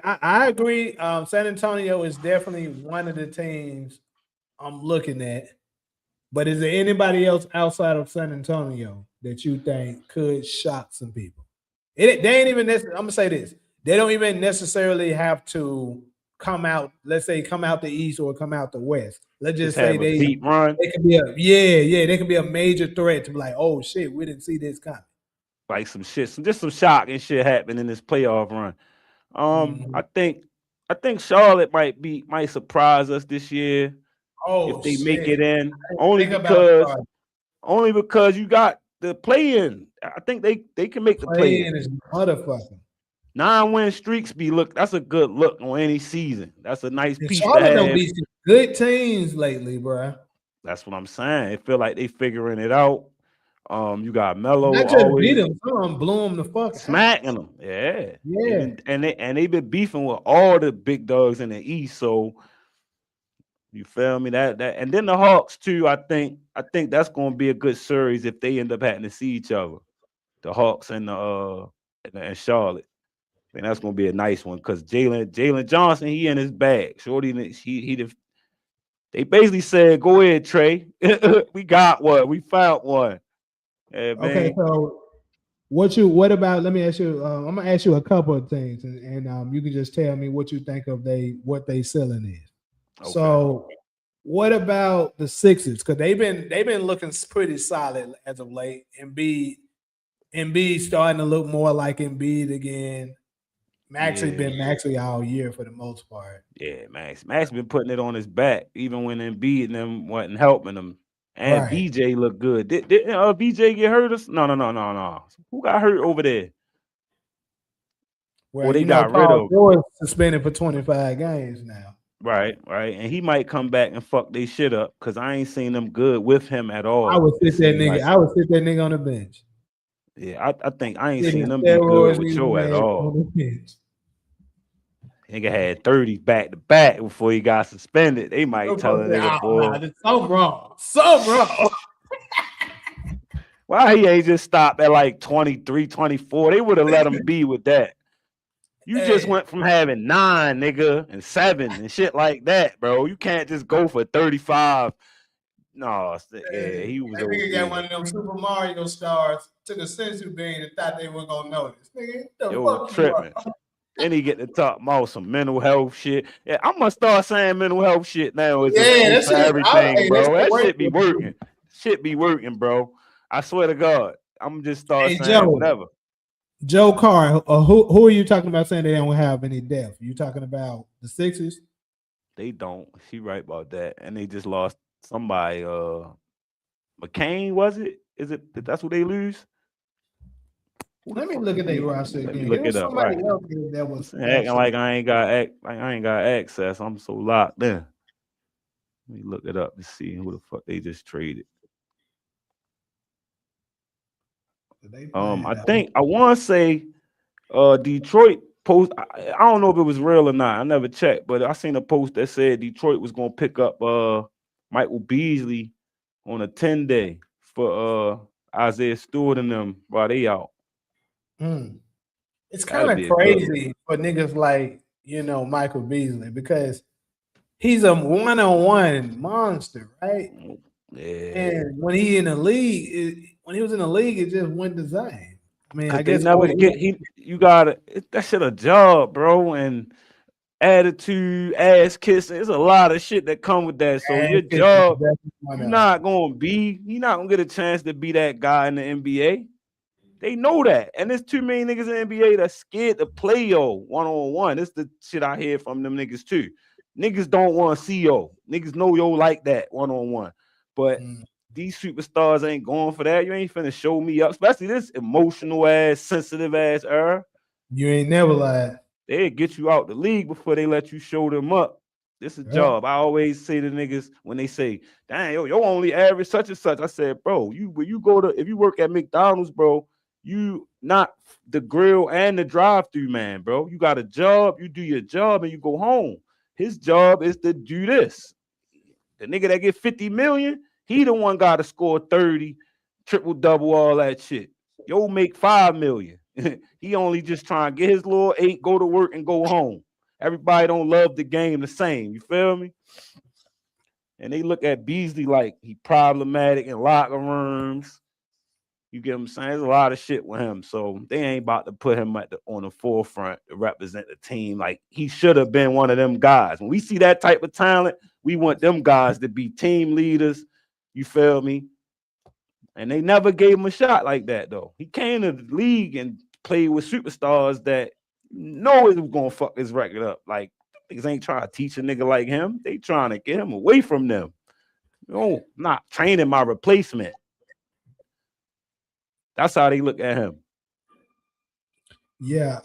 I agree. San Antonio is definitely one of the teams I'm looking at. But is there anybody else outside of San Antonio that you think could shock some people? They ain't even necessarily. I'm gonna say this. They don't even necessarily have to come out. Let's say come out the East or come out the West. Let's just say they can be they can be a major threat to be like, oh shit, we didn't see this coming. Like some shock and shit happened in this playoff run. I think Charlotte might surprise us this year if they make it in. Only because you got the play-in. I think they can make the play-in. Is motherfucking 9-win streaks that's a good look on any season. That's a nice piece Charlotte to have. Don't beat some good teams lately, bro. That's what I'm saying. It feel like they figuring it out. You got Melo. Not just beat them, blew them the fuck smacking them. Yeah. And they've been beefing with all the big dogs in the East. So you feel me? That and then the Hawks too. I think that's going to be a good series if they end up having to see each other. The Hawks and Charlotte. And that's gonna be a nice one because Jalen Johnson, he in his bag. Shorty, they basically said, "Go ahead, Trey. We got one. We found one." Yeah, okay, so what about? Let me ask you. I'm gonna ask you a couple of things, and you can just tell me what you think of what they selling is. Okay. So, what about the Sixers? Because they've been looking pretty solid as of late. Embiid starting to look more like Embiid again. Maxey been Maxey all year for the most part. Yeah, Max been putting it on his back, even when Embiid and them wasn't helping him. And BJ looked good. Did BJ get hurt? No. Who got hurt over there? Well, they got rid of. George suspended for 25 games now. Right. And he might come back and fuck they shit up because I ain't seen them good with him at all. I would sit that nigga on the bench. Yeah, I think I ain't seen them be good with Joe at all. Nigga had 30 back to back before he got suspended. They might tell a nigga, boy. Something wrong. Why he ain't just stopped at like 23, 24? They would have let him be with that. You just went from having 9, nigga, and 7 and shit like that, bro. You can't just go for 35, No, yeah, he was. That nigga got one of them Super Mario stars. Took a sensu bean and thought they were gonna notice. Nigga, the fuck tripping. Then he get to talk about some mental health shit. Yeah, I'm gonna start saying mental health shit now. It's that's everything, bro. That shit be working. Shit be working, bro. I swear to God, I'm just start saying Joe, whatever. Joe Carr, who are you talking about saying they don't have any depth? You talking about the Sixers? They don't. She right about that, and they just lost somebody. McCain, was it? Is it? That's what they lose? Let me look at their roster again. Let me look it up. Right. That was acting like I ain't got access. I'm so locked in. Let me look it up to see who the fuck they just traded. I think I want to say Detroit post. I don't know if it was real or not. I never checked, but I seen a post that said Detroit was gonna pick up Michael Beasley on a 10-day for Isaiah Stewart and them while they out. It's kind of crazy for niggas like, Michael Beasley, because he's a one-on-one monster, right? Yeah. And when he was in the league, it just went the same. I mean, I guess never get you gotta that shit a job, bro, and attitude, ass kissing. There's a lot of shit that come with that. So your job, you're not gonna get a chance to be that guy in the NBA. They know that, and there's too many niggas in the NBA that's scared to play one-on-one. It's the shit I hear from them niggas too. Niggas don't want to see Niggas know like that one-on-one, but these superstars ain't going for that. You ain't finna show me up, especially this emotional ass, sensitive ass era. You ain't never lied. They get you out the league before they let you show them up. This is a job. I always say to niggas when they say, "Dang, yo only average such and such." I said, "Bro, if you work at McDonald's, bro, you not the grill and the drive-through man, bro. You got a job, you do your job, and you go home. His job is to do this. The nigga that get 50 million, he the one got to score 30, triple-double, all that shit. Yo make 5 million. He only just trying to get his little 8, go to work, and go home. Everybody don't love the game the same. You feel me? And they look at Beasley like he problematic in locker rooms. You get what I'm saying? There's a lot of shit with him. So they ain't about to put him on the forefront to represent the team. Like, he should have been one of them guys. When we see that type of talent, we want them guys to be team leaders. You feel me? And they never gave him a shot like that, though. He came to the league and played with superstars that know it was going to fuck his record up. Like, niggas ain't trying to teach a nigga like him. They trying to get him away from them. No, not training my replacement. That's how they look at him. Yeah.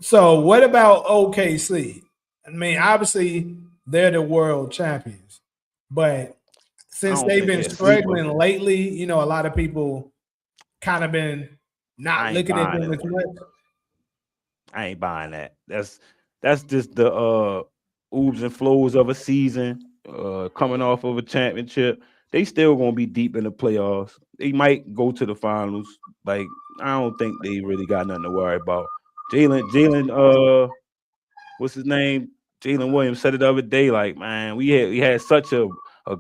So what about OKC? I mean, obviously they're the world champions, but since they've been struggling lately, a lot of people kind of been not looking at them as much. I ain't buying that. That's just the oobs and flows of a season, coming off of a championship. They still gonna be deep in the playoffs. They might go to the finals. Like, I don't think they really got nothing to worry about. Jalen, what's his name? Jalen Williams said it the other day. Like, man, we had such a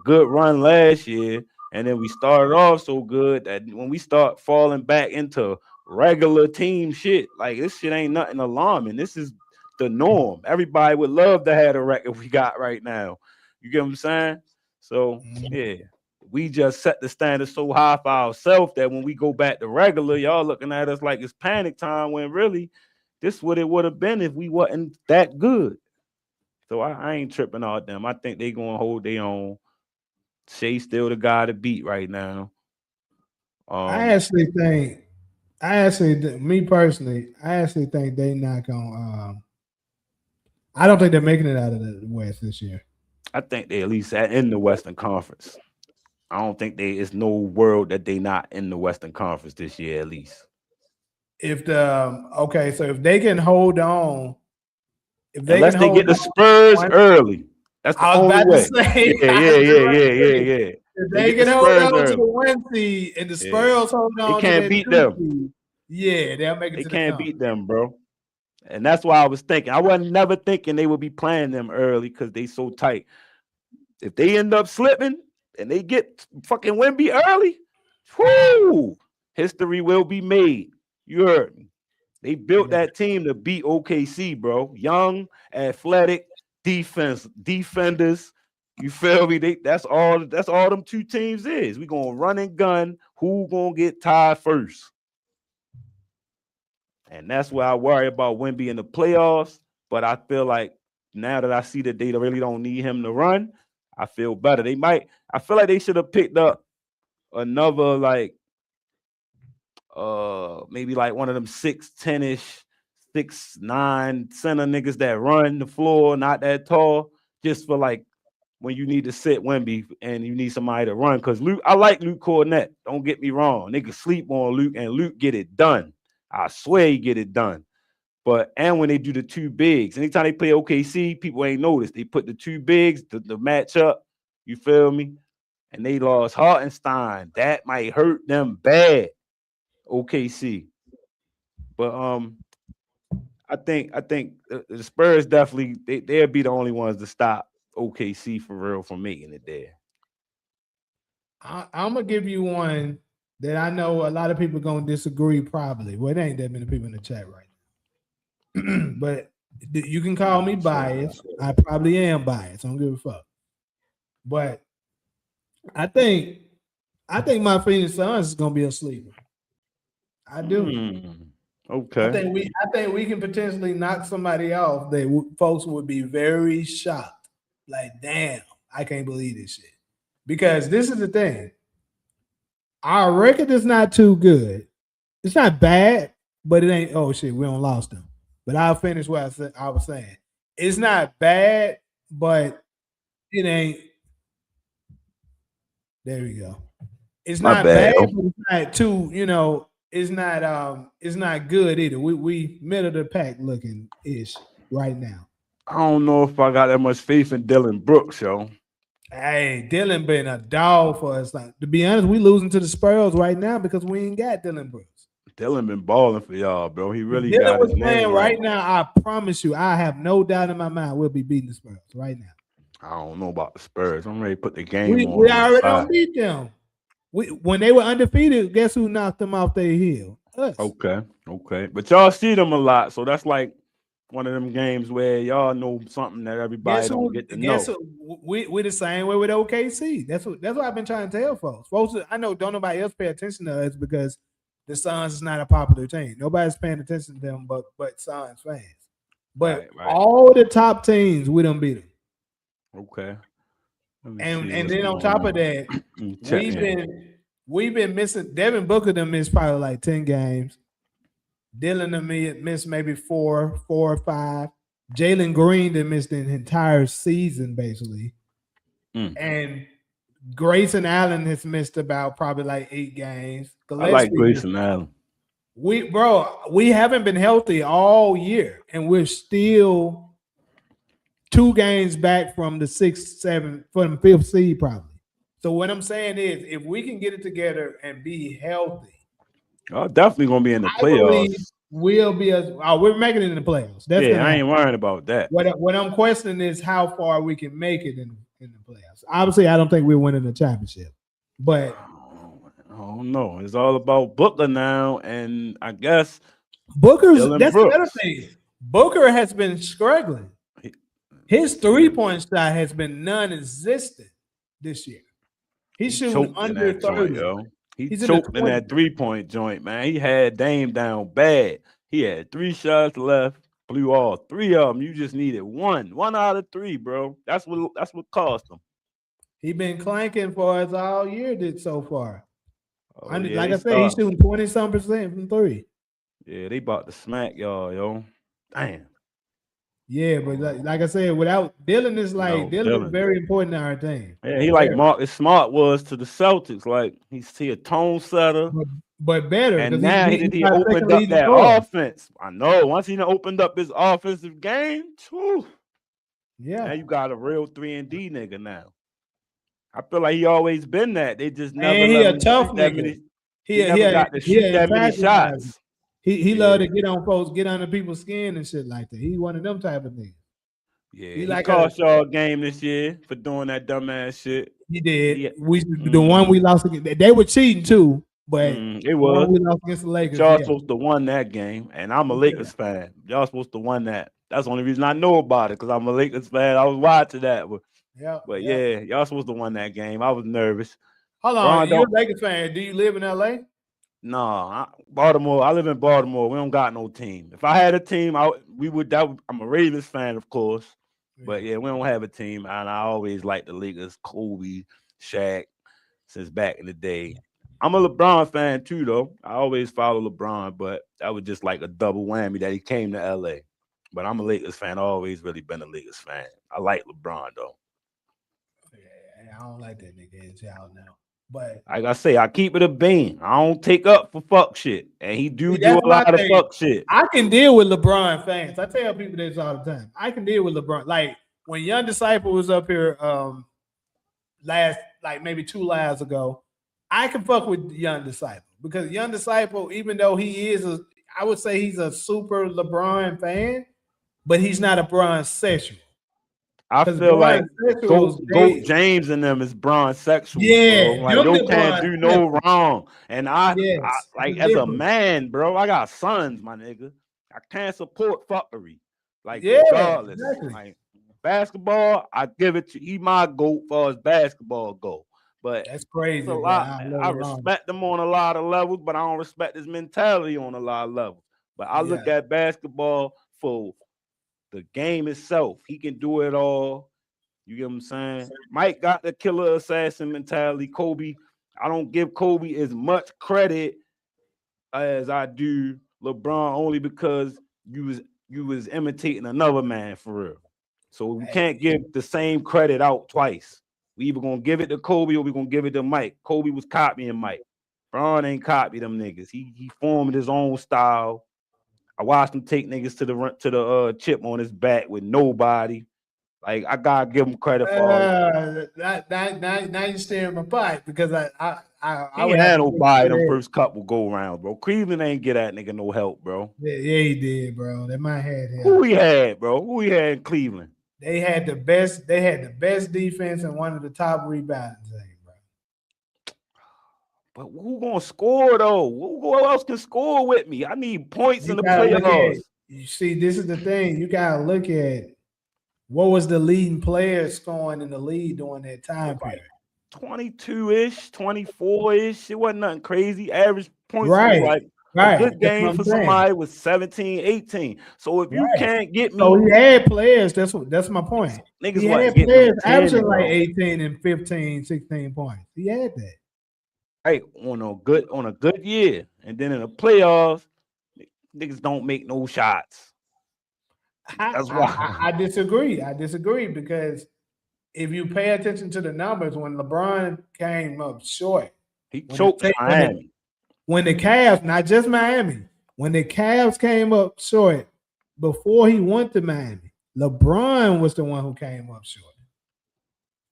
good run last year, and then we started off so good that when we start falling back into regular team shit, like, this shit ain't nothing alarming. This is the norm. Everybody would love to have the record we got right now. You get what I'm saying? So yeah. We just set the standard so high for ourselves that when we go back to regular, y'all looking at us like it's panic time, when really this what it would have been if we wasn't that good. So I ain't tripping on them. I think they gonna hold their own. Shay's still the guy to beat right now. Me personally, I actually think they not gonna. I don't think they're making it out of the West this year. I think they at least in the Western Conference. I don't think it's no world that they not in the Western Conference this year, at least. So if they can hold on, unless they get the Spurs early, that's the only way. Yeah. If they can hold on to the 1 seed and the Spurs hold on, they can't beat them. They'll make it. They can't beat them, bro. And that's why I was thinking. I wasn't never thinking they would be playing them early because they so tight. if they end up slipping and they get fucking Wemby early, whoo, history will be made. You heard me. They built that team to beat OKC, bro. Young, athletic, defenders. You feel me? That's all them two teams is. We gonna run and gun. Who gonna get tied first? And that's why I worry about Wemby in the playoffs. But I feel like now that I see that they really don't need him to run, I feel better. I feel like they should have picked up another maybe like one of them 6'10-ish, 6'9" center niggas that run the floor, not that tall, just for like when you need to sit Wemby and you need somebody to run. Because I like Luke Cornett. Don't get me wrong. Niggas sleep on Luke and Luke get it done. I swear he get it done. And when they do the two bigs, anytime they play OKC, people ain't noticed. They put the two bigs, the matchup, you feel me? And they lost Hartenstein. That might hurt them bad. OKC. But I think the Spurs definitely they'll be the only ones to stop OKC for real from making it there. I'm gonna give you one that I know a lot of people gonna disagree. Probably, well, it ain't that many people in the chat right now. But you can call me biased. I probably am biased. I don't give a fuck. But I think my Phoenix Suns is gonna be a sleeper. I do. Okay. I think we can potentially knock somebody off that folks would be very shocked. Like, damn, I can't believe this shit. Because this is the thing. Our record is not too good. It's not bad, but it ain't, oh shit, we don't lost them. But I'll finish what I was saying. It's not bad, but it ain't. There we go. It's not bad, but it's not too, it's not good either. We middle of the pack looking ish right now. I don't know if I got that much faith in Dylan Brooks, yo. Hey, Dylan been a dog for us. Like, to be honest, we losing to the Spurs right now because we ain't got Dylan Brooks. Dylan been balling for y'all, bro. He really Dylan got was his playing name right now. I promise you, I have no doubt in my mind we'll be beating the Spurs right now. I don't know about the Spurs. I'm ready to put the game on. We already don't beat them. When they were undefeated, guess who knocked them off their heel? Us. Okay. But y'all see them a lot, so that's like one of them games where y'all know something that everybody don't get to know. We the same way with OKC. That's what I've been trying to tell folks. I know don't nobody else pay attention to us because the Suns is not a popular team. Nobody's paying attention to them but Suns fans. But right. All the top teams, we done beat them. Okay. And then on top of that, we've been missing. Devin Booker them missed probably like 10 games. Dylan them missed maybe four or five. Jalen Green them missed the entire season basically. And Grayson Allen has missed about probably like 8 games. I like Grayson Allen. We haven't been healthy all year, and we're still 2 games back from the 6th, 7th, from the 5th seed probably. So what I'm saying is, if we can get it together and be healthy, definitely gonna be in the playoffs. We'll be we're making it in the playoffs. I ain't worried about that. What I'm questioning is how far we can make it in the playoffs. Obviously, I don't think we're winning the championship, but I don't know. It's all about Booker now, and I guess that's another thing. Booker has been struggling. His 3-point shot has been non-existent this year. He's shooting under 30. He choked in that 3-point joint, man. He had Dame down bad. He had 3 shots left, blew all 3 of them. You just needed one out of 3, bro. That's what cost him. He been clanking for us all year so far. Like I said, he's shooting 20-some% from 3. Yeah, they about to smack y'all, yo. Damn. Yeah, but like I said, without Dylan is Dylan is very important to our team. Yeah, he like Marcus Smart was to the Celtics. Like he's a tone setter, but better. And now he opened up that offense. I know. Once he opened up his offensive game, now you got a real 3-and-D nigga now. I feel like he always been that. They just never. And he a tough nigga. He never got to shoot that many shots. He love to get on folks, get under people's skin and shit like that. He's one of them type of niggas. Yeah, he cost y'all a game this year for doing that dumbass shit. He did. The one we lost against, they were cheating too, but it was. We lost against the Lakers. Y'all supposed to win that game, and I'm a Lakers fan. Y'all supposed to win that. That's the only reason I know about it, because I'm a Lakers fan. I was watching that, but yeah, y'all supposed to win that game. I was nervous. Hold on, you're a Lakers fan. Do you live in LA? No, Baltimore. I live in Baltimore. We don't got no team. If I had a team, I'm a Ravens fan, of course. But yeah, we don't have a team, and I always like the Lakers, Kobe, Shaq, since back in the day. I'm a LeBron fan too, though. I always follow LeBron, but that was just like a double whammy that he came to LA. But I'm a Lakers fan. I've always really been a Lakers fan. I like LeBron though. Yeah, I don't like that nigga, as y'all know. But like I say, I keep it a bean. I don't take up for fuck shit, and he do a lot of fuck shit. I can deal with LeBron fans. I tell people this all the time. I can deal with LeBron. Like when Young Disciple was up here maybe 2 lives ago, I can fuck with Young Disciple, because Young Disciple, even though he is I would say he's a super LeBron fan, but he's not a Bron sexual. I feel like Goat James and them is Bron sexual. Yeah, bro. Like you can't do no wrong. And I like as a man, bro, I got sons, my nigga. I can't support fuckery. Like regardless. Exactly. Like basketball, I give it to he my GOAT for his basketball goal. But that's crazy. A lot, I respect him on a lot of levels, but I don't respect his mentality on a lot of levels. But I look at basketball for the game itself. He can do it all. You get what I'm saying? Mike got the killer assassin mentality. Kobe, I don't give Kobe as much credit as I do LeBron, only because you was imitating another man for real. So we can't give the same credit out twice. We either gonna give it to Kobe or we gonna give it to Mike. Kobe was copying Mike. Bron ain't copied them niggas. He formed his own style. I watched him take niggas to the chip on his back with nobody. Like I gotta give him credit for all now you staring my pipe, because I ain't had nobody them first couple go around, bro. Cleveland ain't get that nigga no help, bro. Yeah, he did, bro. They might have him. Who he had, bro? Who he had in Cleveland? They had the best defense and one of the top rebounding teams, bro. But who gonna score though? Who else can score with me? I need points in the playoffs. You see, this is the thing. You gotta look at what was the leading player scoring in the league during that time period. 22-ish, 24-ish. It wasn't nothing crazy. Average points right. A good game for somebody was 17, 18. So if you can't get me, so he had players. That's my point. Niggas he had players averaging like 18 and 15, 16 points. He had that. Hey, on a good year, and then in the playoffs, niggas don't make no shots. That's why I disagree. I disagree, because if you pay attention to the numbers, when LeBron came up short, he choked Miami. When the Cavs, not just Miami, when the Cavs came up short before he went to Miami, LeBron was the one who came up short.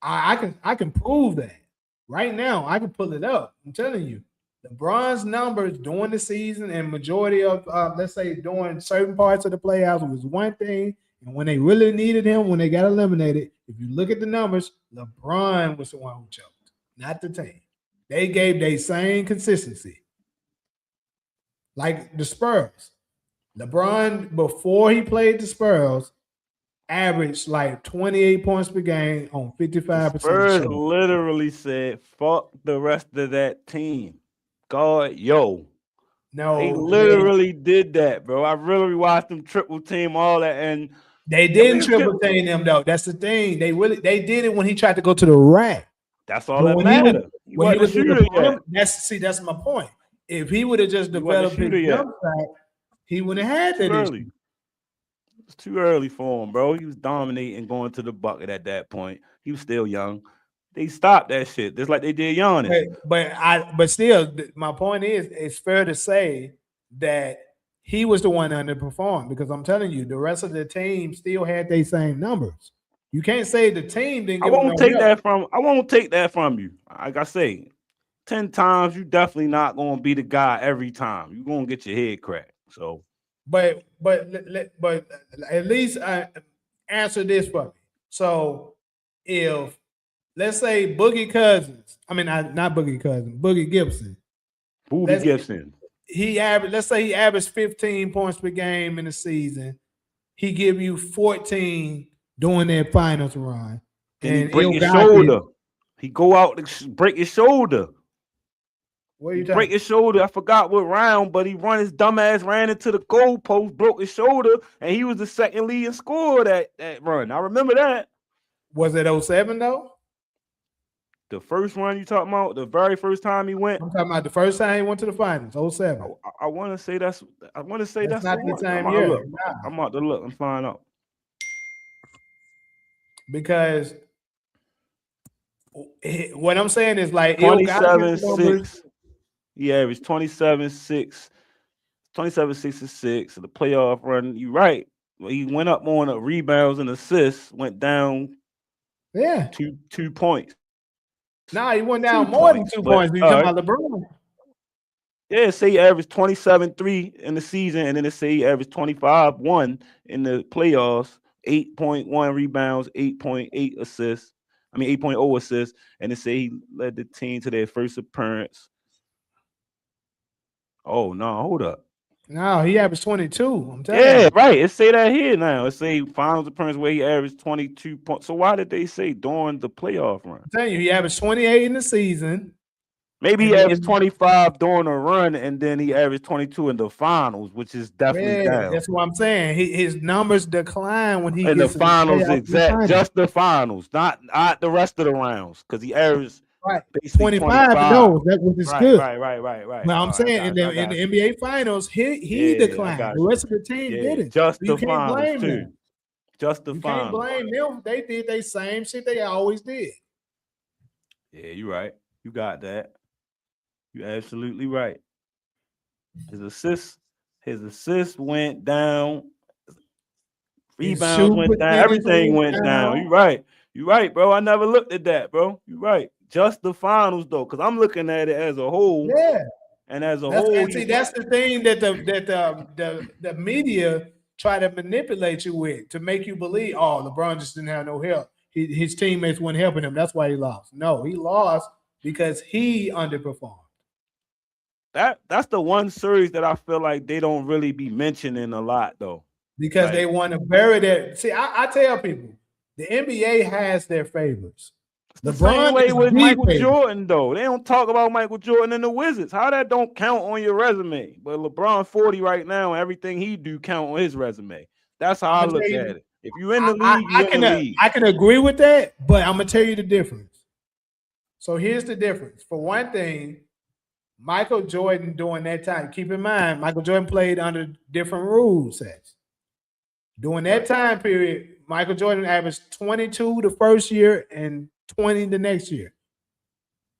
I can prove that right now. I can pull it up. I'm telling you, LeBron's numbers during the season and majority of let's say during certain parts of the playoffs was one thing, and when they really needed him, when they got eliminated, if you look at the numbers, LeBron was the one who choked, not the team. They gave their same consistency. Like the Spurs. LeBron, before he played the Spurs, averaged like 28 points per game on 55%. Spurs literally said, fuck the rest of that team. God, yo. No. They literally did that, bro. I really watched them triple team, all that, and they didn't triple team them, though. That's the thing. They did it when he tried to go to the rack. That's all that mattered. When he was shooter yet. That's my point. If he would have just developed his jump shot, he wouldn't have had that issue. It's too early for him, bro. He was dominating, going to the bucket at that point. He was still young. They stopped that shit, just like they did Giannis. But still, my point is, it's fair to say that he was the one underperformed, because I'm telling you, the rest of the team still had their same numbers. You can't say the team didn't. I won't take that from you. Like I say, 10 times, you definitely not gonna be the guy every time. You're gonna get your head cracked. So, but at least answer this for me. So if let's say Boogie Cousins, I mean not Boogie Cousins, Boogie Gibson. Boogie Gibson. Let's say he averaged 15 points per game in the season. He give you 14 during that finals run. And he break his shoulder. He go out to break his shoulder. What are you break his shoulder. I forgot what round, but he run his dumb ass, ran into the goalpost, broke his shoulder, and he was the second leading scorer that run. I remember that. Was it 07 though? The first run you talking about, the very first time he went. I'm talking about the first time he went to the finals, 07. I want to say that's not the same year. Nah. I'm about to look and find out. Because what I'm saying is like 27-6. He averaged 27-6, 27-6. The playoff run. You right. He went up on rebounds and assists, went down. Yeah, 2 points. Nah, he went down more than 2 points. You talking about LeBron? Yeah, say he averaged 27-3 in the season, and then it say he averaged 25-1 in the playoffs, 8.1 rebounds, 8.8 assists. I mean 8.0 assists, and it say he led the team to their first appearance. Oh no, hold up. No, he averaged 22. I'm telling you. Yeah, right. It say that here now. It say finals appearance where he averaged 22 points. So why did they say during the playoff run? I'm telling you, he averaged 28 in the season. Maybe he averaged 25 during a run, and then he averaged 22 in the finals, which is definitely down. That's what I'm saying. His numbers decline when he in gets the finals. Exactly, just the finals, not the rest of the rounds, because he averaged 25 of those. That was good. Right. But I'm saying in the NBA finals, he declined. The rest of the team didn't. Just the finals too. Just the finals. You can't blame them. They did the same shit they always did. Yeah, you're right. You got that. You're absolutely right. His assists went down. Rebounds went down. Everything went down. You're right, bro. I never looked at that, bro. You're right. Just the finals, though, because I'm looking at it as a whole. Yeah. And as a whole, see, that's the thing that the media try to manipulate you with to make you believe, oh, LeBron just didn't have no help. His teammates weren't helping him. That's why he lost. No, he lost because he underperformed. That's the one series that I feel like they don't really be mentioning a lot, though. Because they want to bury that. See, I tell people, the NBA has their favorites. The same way with Michael Jordan, though. They don't talk about Michael Jordan and the Wizards. How that don't count on your resume? But LeBron 40 right now, and everything he do count on his resume. That's how I look at it. If you're in the league, you're in the league. I can agree with that, but I'm gonna tell you the difference. So here's the difference. For one thing, Michael Jordan during that time, keep in mind, Michael Jordan played under different rule sets. During that time period, Michael Jordan averaged 22 the first year and 20 the next year.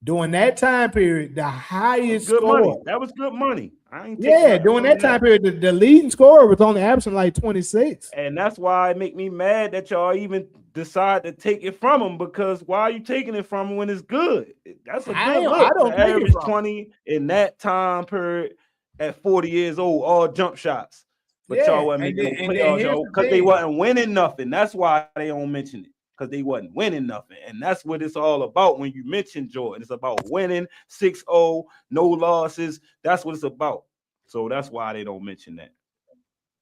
During that time period, the highest score. That was good money. During that time period, the leading scorer was only averaging like 26. And that's why it make me mad that y'all even decide to take it from him, because why are you taking it from him when it's good? That's a good look. I don't average 20 in that time period at 40 years old, all jump shots. But y'all wasn't making playoffs, y'all, because they wasn't winning nothing. That's why they don't mention it. Because they wasn't winning nothing. And that's what it's all about when you mention Jordan. It's about winning 6-0, no losses. That's what it's about. So that's why they don't mention that.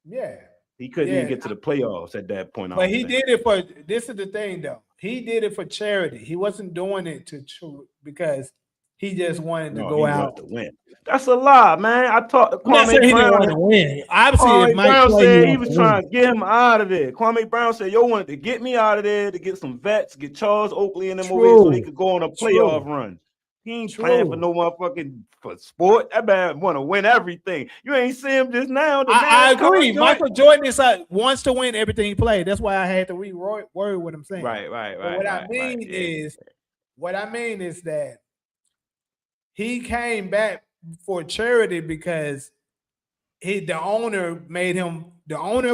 Yeah. He couldn't even get to the playoffs at that point. But he did it for, this is the thing though. He did it for charity. He wasn't doing it because he just wanted to go out to win. That's a lie, man. I talked to Kwame Brown. He didn't want to win. Obviously, Brown said he was trying to get him out of there. Kwame Brown said, "Yo, wanted to get me out of there to get some vets, get Charles Oakley and them over here so they could go on a playoff run." He ain't playing for no motherfucking sport. That man want to win everything. You ain't see him just now. I agree. Michael Jordan wants to win everything he played. That's why I had to reword what I'm saying. Right. What I mean is that he came back for charity because the owner of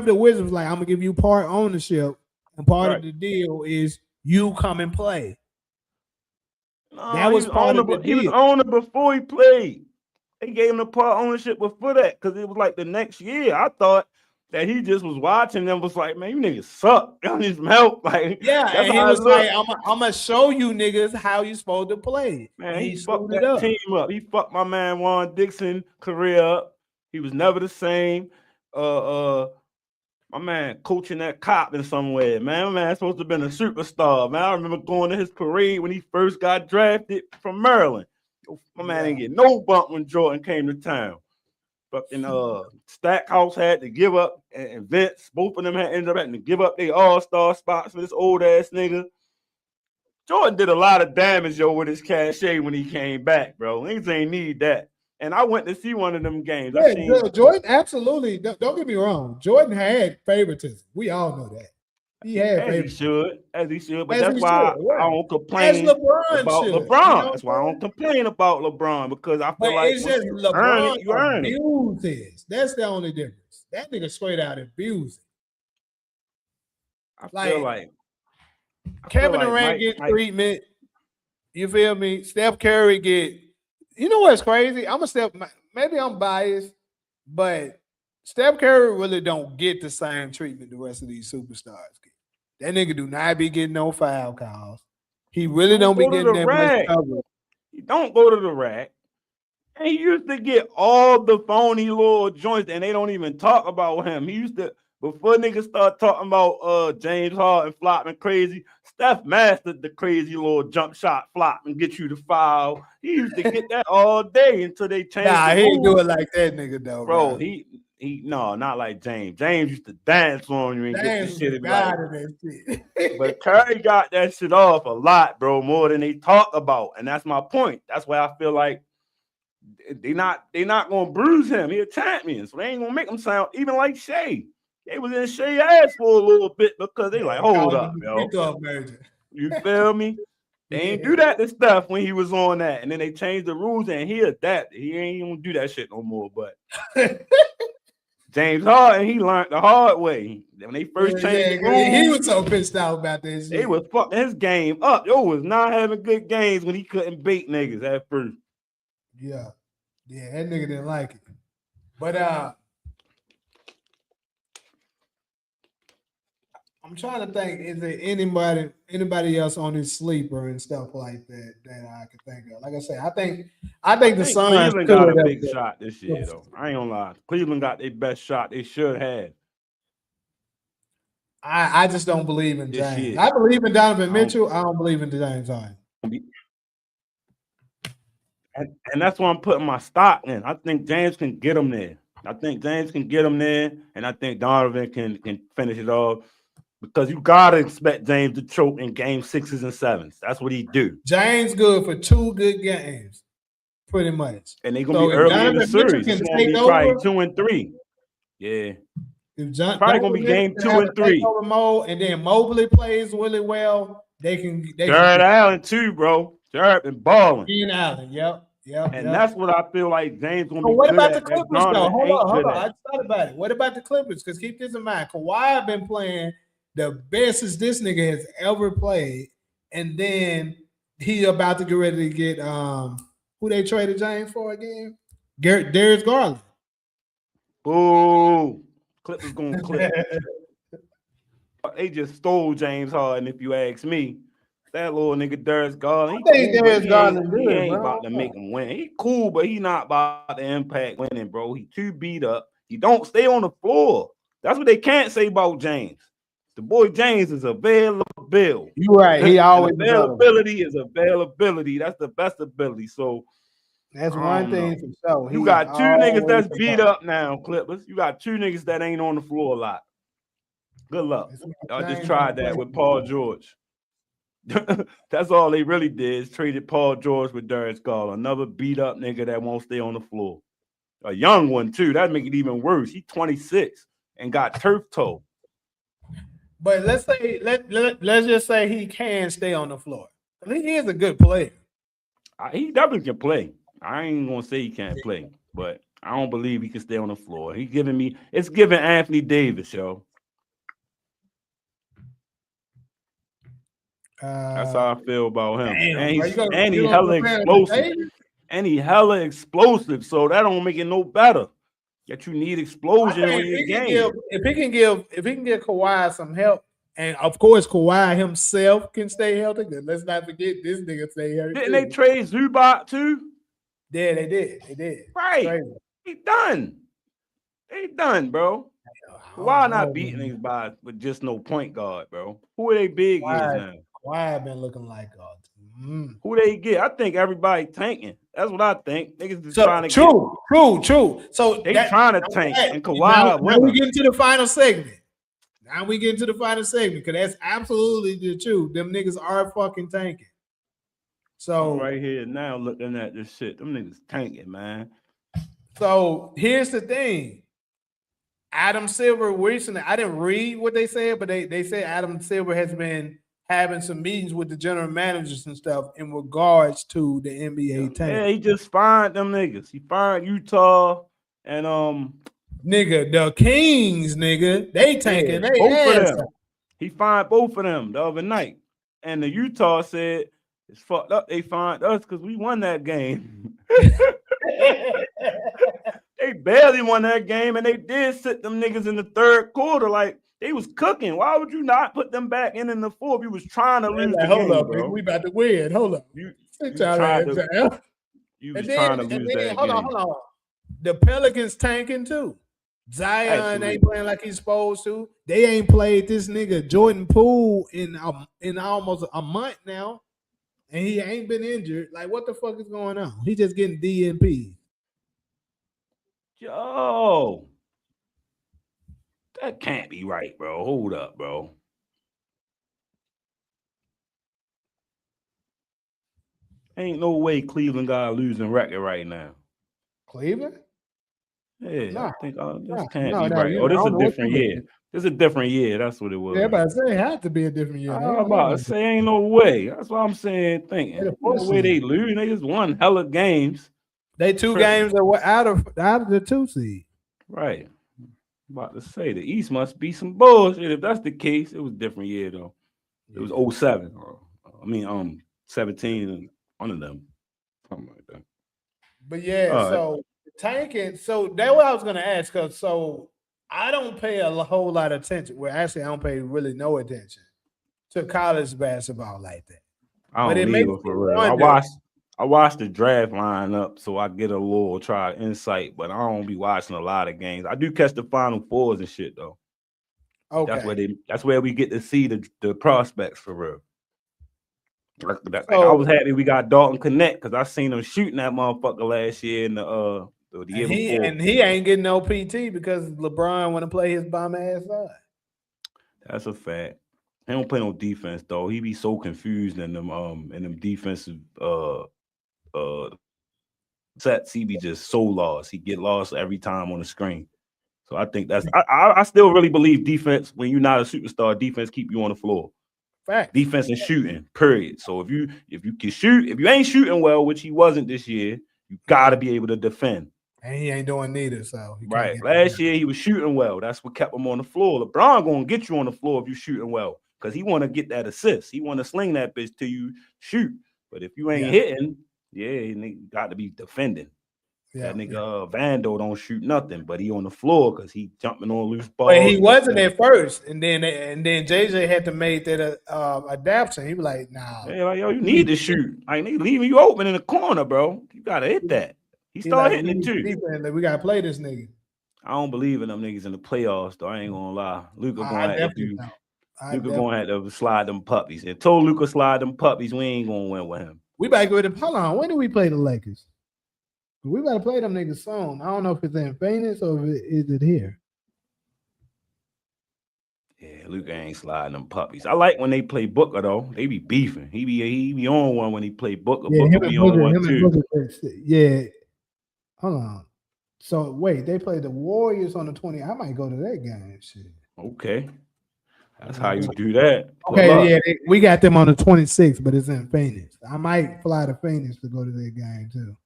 the Wizards was like, I'm gonna give you part ownership, and part of the deal is you come and play. No, that was part of the deal. He was owner before he played. They gave him the part ownership before that because it was like the next year. I thought that he just was watching them was like, man, you niggas suck. Y'all need some help. Like, yeah, that's and he how was it looked. like, I'm gonna show you niggas how you supposed to play. Man, and he fucked suited that up. team up. He fucked my man Juan Dixon career up. He was never the same. My man coaching that cop in somewhere. Man, my man supposed to have been a superstar. Man, I remember going to his parade when he first got drafted from Maryland. My man didn't get no bump when Jordan came to town. Fucking Stackhouse had to give up, and Vince, both of them had ended up having to give up their all-star spots for this old ass nigga. Jordan did a lot of damage, yo, with his cachet when he came back, bro. Niggas ain't need that. And I went to see one of them games. Yeah, Jordan, absolutely. Don't get me wrong. Jordan had favoritism. We all know that. He had favoritism. As he should. But that's why I don't complain as LeBron about should, LeBron. You know that's why I don't complain about LeBron, because I feel but like it's just LeBron you earn it. abuses. That's the only difference. That nigga straight out abusing. I feel like Kevin Durant get treatment. You feel me? Steph Curry get. You know what's crazy? Maybe I'm biased, but Steph Curry really don't get the same treatment the rest of these superstars get. That nigga do not be getting no foul calls. He really don't be getting that much coverage. He don't go to the rack. And he used to get all the phony little joints, and they don't even talk about him. He used to, before niggas start talking about James Harden flopping crazy, Steph mastered the crazy little jump shot flop and get you the foul. He used to get that all day until they changed. Nah, he ain't do it like that nigga though, bro. He no, not like James. James used to dance on you and get the shit. But Curry got that shit off a lot, bro, more than they talk about, and that's my point. That's why I feel like they not gonna bruise him. He a champion, so they ain't gonna make him sound even like Shea. They was in Shea ass for a little bit because they like, hold up, yo. You feel me? They ain't do that to Steph when he was on that, and then they changed the rules and he adapted. He ain't gonna do that shit no more. But James Harden, he learned the hard way. When they first changed the rules, he was so pissed out about this. They was fucking his game up. Yo was not having good games when he couldn't bait niggas at first. Yeah, that nigga didn't like it. But I'm trying to think, is there anybody else on his sleeper and stuff like that I could think of? Like I said, I think the Suns Cleveland got a big shot this year, though. I ain't gonna lie. Cleveland got their best shot they should have. I just don't believe in James. I believe in Donovan Mitchell. I don't believe in James Harden. And that's why I'm putting my stock in. I think James can get him there. And I think Donovan can finish it off. Because you gotta expect James to choke in game 6s and 7s. That's what he do. James good for 2 good games, pretty much. And they're gonna be early in the series. It's gonna be probably 2 and 3. Yeah. Probably gonna be game 2 and 3. And then Mobley plays really well. Jared Allen too, bro. Jared been balling. Ian Allen, yep. And that's what I feel like James gonna be. What about the Clippers though? Hold on. I thought about it. What about the Clippers? Because keep this in mind, Kawhi been playing the best as this nigga has ever played, and then he about to get ready to get who they traded James for again? Darius Garland. Boo! Clippers gonna clip. They just stole James Harden, if you ask me. That little nigga Darius Garland. I think Darius Garland he ain't about to make him win. He cool, but he not about to impact winning, bro. He too beat up. He don't stay on the floor. That's what they can't say about James. The boy James is available. You right. He always availability is availability. That's the best ability. So that's one thing for sure. You got 2 niggas that's beat up now, Clippers. You got 2 niggas that ain't on the floor a lot. Good luck. I just tried that with Paul George. That's all they really did is traded Paul George with Darius Garland, another beat up nigga that won't stay on the floor. A young one too. That make it even worse. He's 26 and got turf toe. But let's just say he can stay on the floor. He is a good player. He definitely can play. I ain't gonna say he can't play, but I don't believe he can stay on the floor. It's giving Anthony Davis, yo. That's how I feel about him. And he hella explosive. So that don't make it no better. that you need explosion in your game. If he can give Kawhi some help, and of course Kawhi himself can stay healthy. Let's not forget this nigga stay healthy. Didn't they trade Zubac too? Yeah, they did. They did. Right. He done. They done, bro. Kawhi not beating these guys with just no point guard, bro. Who are they big is now? Kawhi been looking like God. Who they get? I think everybody tanking. That's what I think. Niggas just trying to true. So they trying to tank and Kawhi. Now we get into the final segment. Because that's absolutely the truth. Them niggas are fucking tanking. So I'm right here now looking at this shit. Them niggas tanking, man. So here's the thing. Adam Silver recently, I didn't read what they said, but they said Adam Silver has been having some meetings with the general managers and stuff in regards to the NBA tank. Yeah, he just fired them niggas. He fired Utah and nigga, the Kings, nigga, they tanking. Yeah, both of them. He fired both of them the other night. And the Utah said it's fucked up. They fired us because we won that game. They barely won that game, and they did sit them niggas in the third quarter. Like, they was cooking. Why would you not put them back in the fourth? You was trying to lose the game, hold up, bro. Man, we about to win. Hold up. You was trying to lose that hold game. Hold on. The Pelicans tanking, too. Zion ain't playing like he's supposed to. They ain't played this nigga Jordan Poole in almost a month now, and he ain't been injured. Like, what the fuck is going on? He just getting DNP. Yo, that can't be right, bro. Hold up, bro. Ain't no way Cleveland got a losing record right now. Cleveland? Yeah, I think this can't be right. Oh, this is a different year. This is a different year. That's what it was. Everybody say it had to be a different year. I'm about to say ain't no way. That's what I'm saying. Thinking the way they lose, they just won hella games. They 2 games are out of the 2 seed. Right. I'm about to say the East must be some bullshit. If that's the case, it was a different year though. It was 07. I mean 17 and one of them. Something like that. But yeah, so tanking. So that's what I was gonna ask, because I don't pay a whole lot of attention. Well, actually, I don't pay really no attention to college basketball like that. I don't need it for real. I watched the draft lineup, so I get a little insight, but I don't be watching a lot of games. I do catch the Final Fours and shit though. Okay, that's where we get to see the prospects for real. I was happy we got Dalton Connect because I seen him shooting that motherfucker last year in the year before. And he ain't getting no PT because LeBron want to play his bum ass side. That's a fact. He don't play no defense though. He be so confused in them defensive sets. He be just so lost. He get lost every time on the screen. So I think that's I still really believe defense, when you're not a superstar, defense keep you on the floor. Fact. Defense and shooting, period. So if you can shoot, if you ain't shooting well, which he wasn't this year, you gotta be able to defend. And he ain't doing neither. So right. Last year he was shooting well. That's what kept him on the floor. LeBron gonna get you on the floor if you shooting well, because he want to get that assist. He want to sling that bitch till you shoot. But if you ain't hitting, you got to be defending. That nigga Vando don't shoot nothing, but he on the floor because he jumping on loose balls. But he wasn't at first, and then JJ had to make that adaptation. He was like, "Nah, like, yo, you need to shoot. I ain't leaving you open in the corner, bro. You gotta hit that." He started hitting it too. We gotta play this nigga. I don't believe in them niggas in the playoffs, though. I ain't gonna lie. Luka gonna have to slide them puppies. And told Luka slide them puppies, we ain't gonna win with him. We better go to hold on. When do we play the Lakers? We better play them niggas soon. I don't know if it's in Phoenix or is it here. Yeah, Luka ain't sliding them puppies. I like when they play Booker though. They be beefing. He be on one when he play Booker. Yeah, Booker be on one too. Yeah. Hold on. So wait, they play the Warriors on the 20th. I might go to that game. Shit. Okay. That's how you do that. Okay, we got them on the 26th, but it's in Phoenix. I might fly to Phoenix to go to that game too.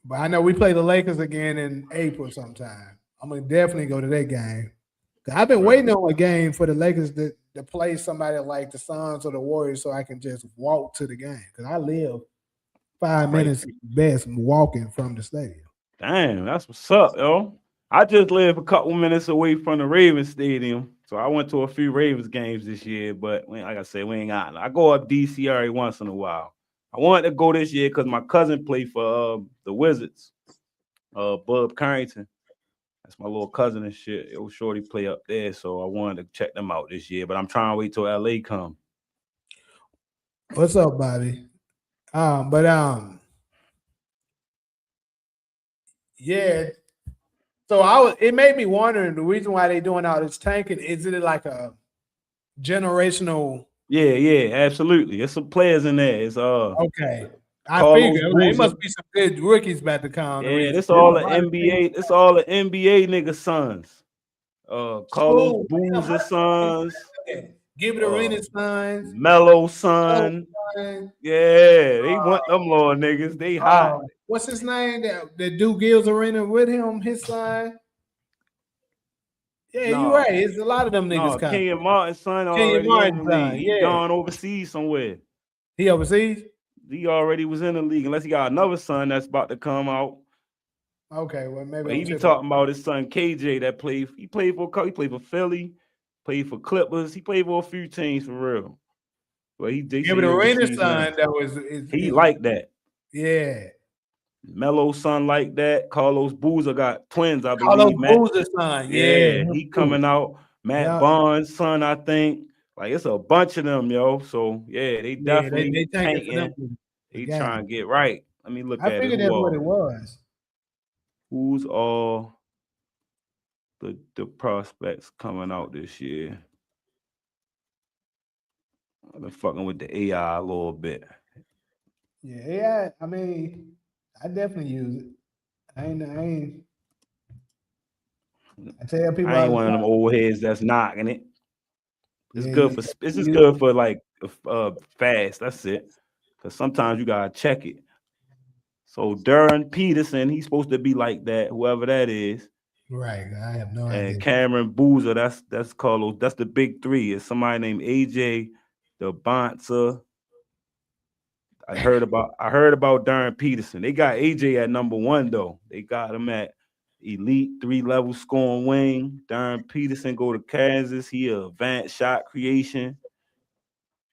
But I know we play the Lakers again in April sometime. I'm gonna definitely go to that game. I've been waiting on a game for the Lakers to play somebody like the Suns or the Warriors, so I can just walk to the game. Because I live 5 minutes best walking from the stadium. Damn, that's what's up, yo. I just live a couple minutes away from the Ravens Stadium, so I went to a few Ravens games this year. But like I said, we ain't got. I go up DC every once in a while. I wanted to go this year because my cousin played for the Wizards, Bub Carrington. That's my little cousin and shit. It was shorty play up there, so I wanted to check them out this year. But I'm trying to wait till LA come. What's up, Bobby? Yeah. So it made me wondering the reason why they doing all this tanking. Is it like a generational? Yeah, absolutely. There's some players in there. It's okay. I figured it must be some good rookies about to come. Yeah, this all the NBA. It's all the NBA nigga sons. Carlos Boozer sons. Give it Arena's sons. Melo son. Yeah, they want them little niggas. They hot. What's his name? That do Gills Arena with him, his son. Yeah, you're right. It's a lot of them niggas coming. Kenyon Martin's son already in the league. He gone overseas somewhere. He overseas? He already was in the league, unless he got another son that's about to come out. Okay, well maybe. But he be talking about his son KJ that played. He played for Philly, played for Clippers. He played for a few teams for real. But he did. Give it Arena's son that was. He like that. Yeah. Melo's son like that. Carlos Boozer got twins, I believe. Carlos Boozer's son, yeah. He coming out. Matt Barnes' son, I think. Like, it's a bunch of them, yo. So, yeah, they definitely they tanking. They trying to get right. Let me look at it. I figured that's what it was. Who's all the prospects coming out this year? I've been fucking with the AI a little bit. Yeah, AI, I mean, I definitely use it. I tell people I ain't one of them old heads that's knocking it. It's good for this is good for like fast. That's it. Because sometimes you gotta check it. So Darren Peterson, he's supposed to be like that, whoever that is. Right. I have no idea. And Cameron Boozer, that's Carlos. That's the big three. It's somebody named AJ, the Bonza. I heard about Darren Peterson. They got AJ at number 1 though. They got him at elite 3-level scoring wing. Darren Peterson go to Kansas. He advanced shot creation.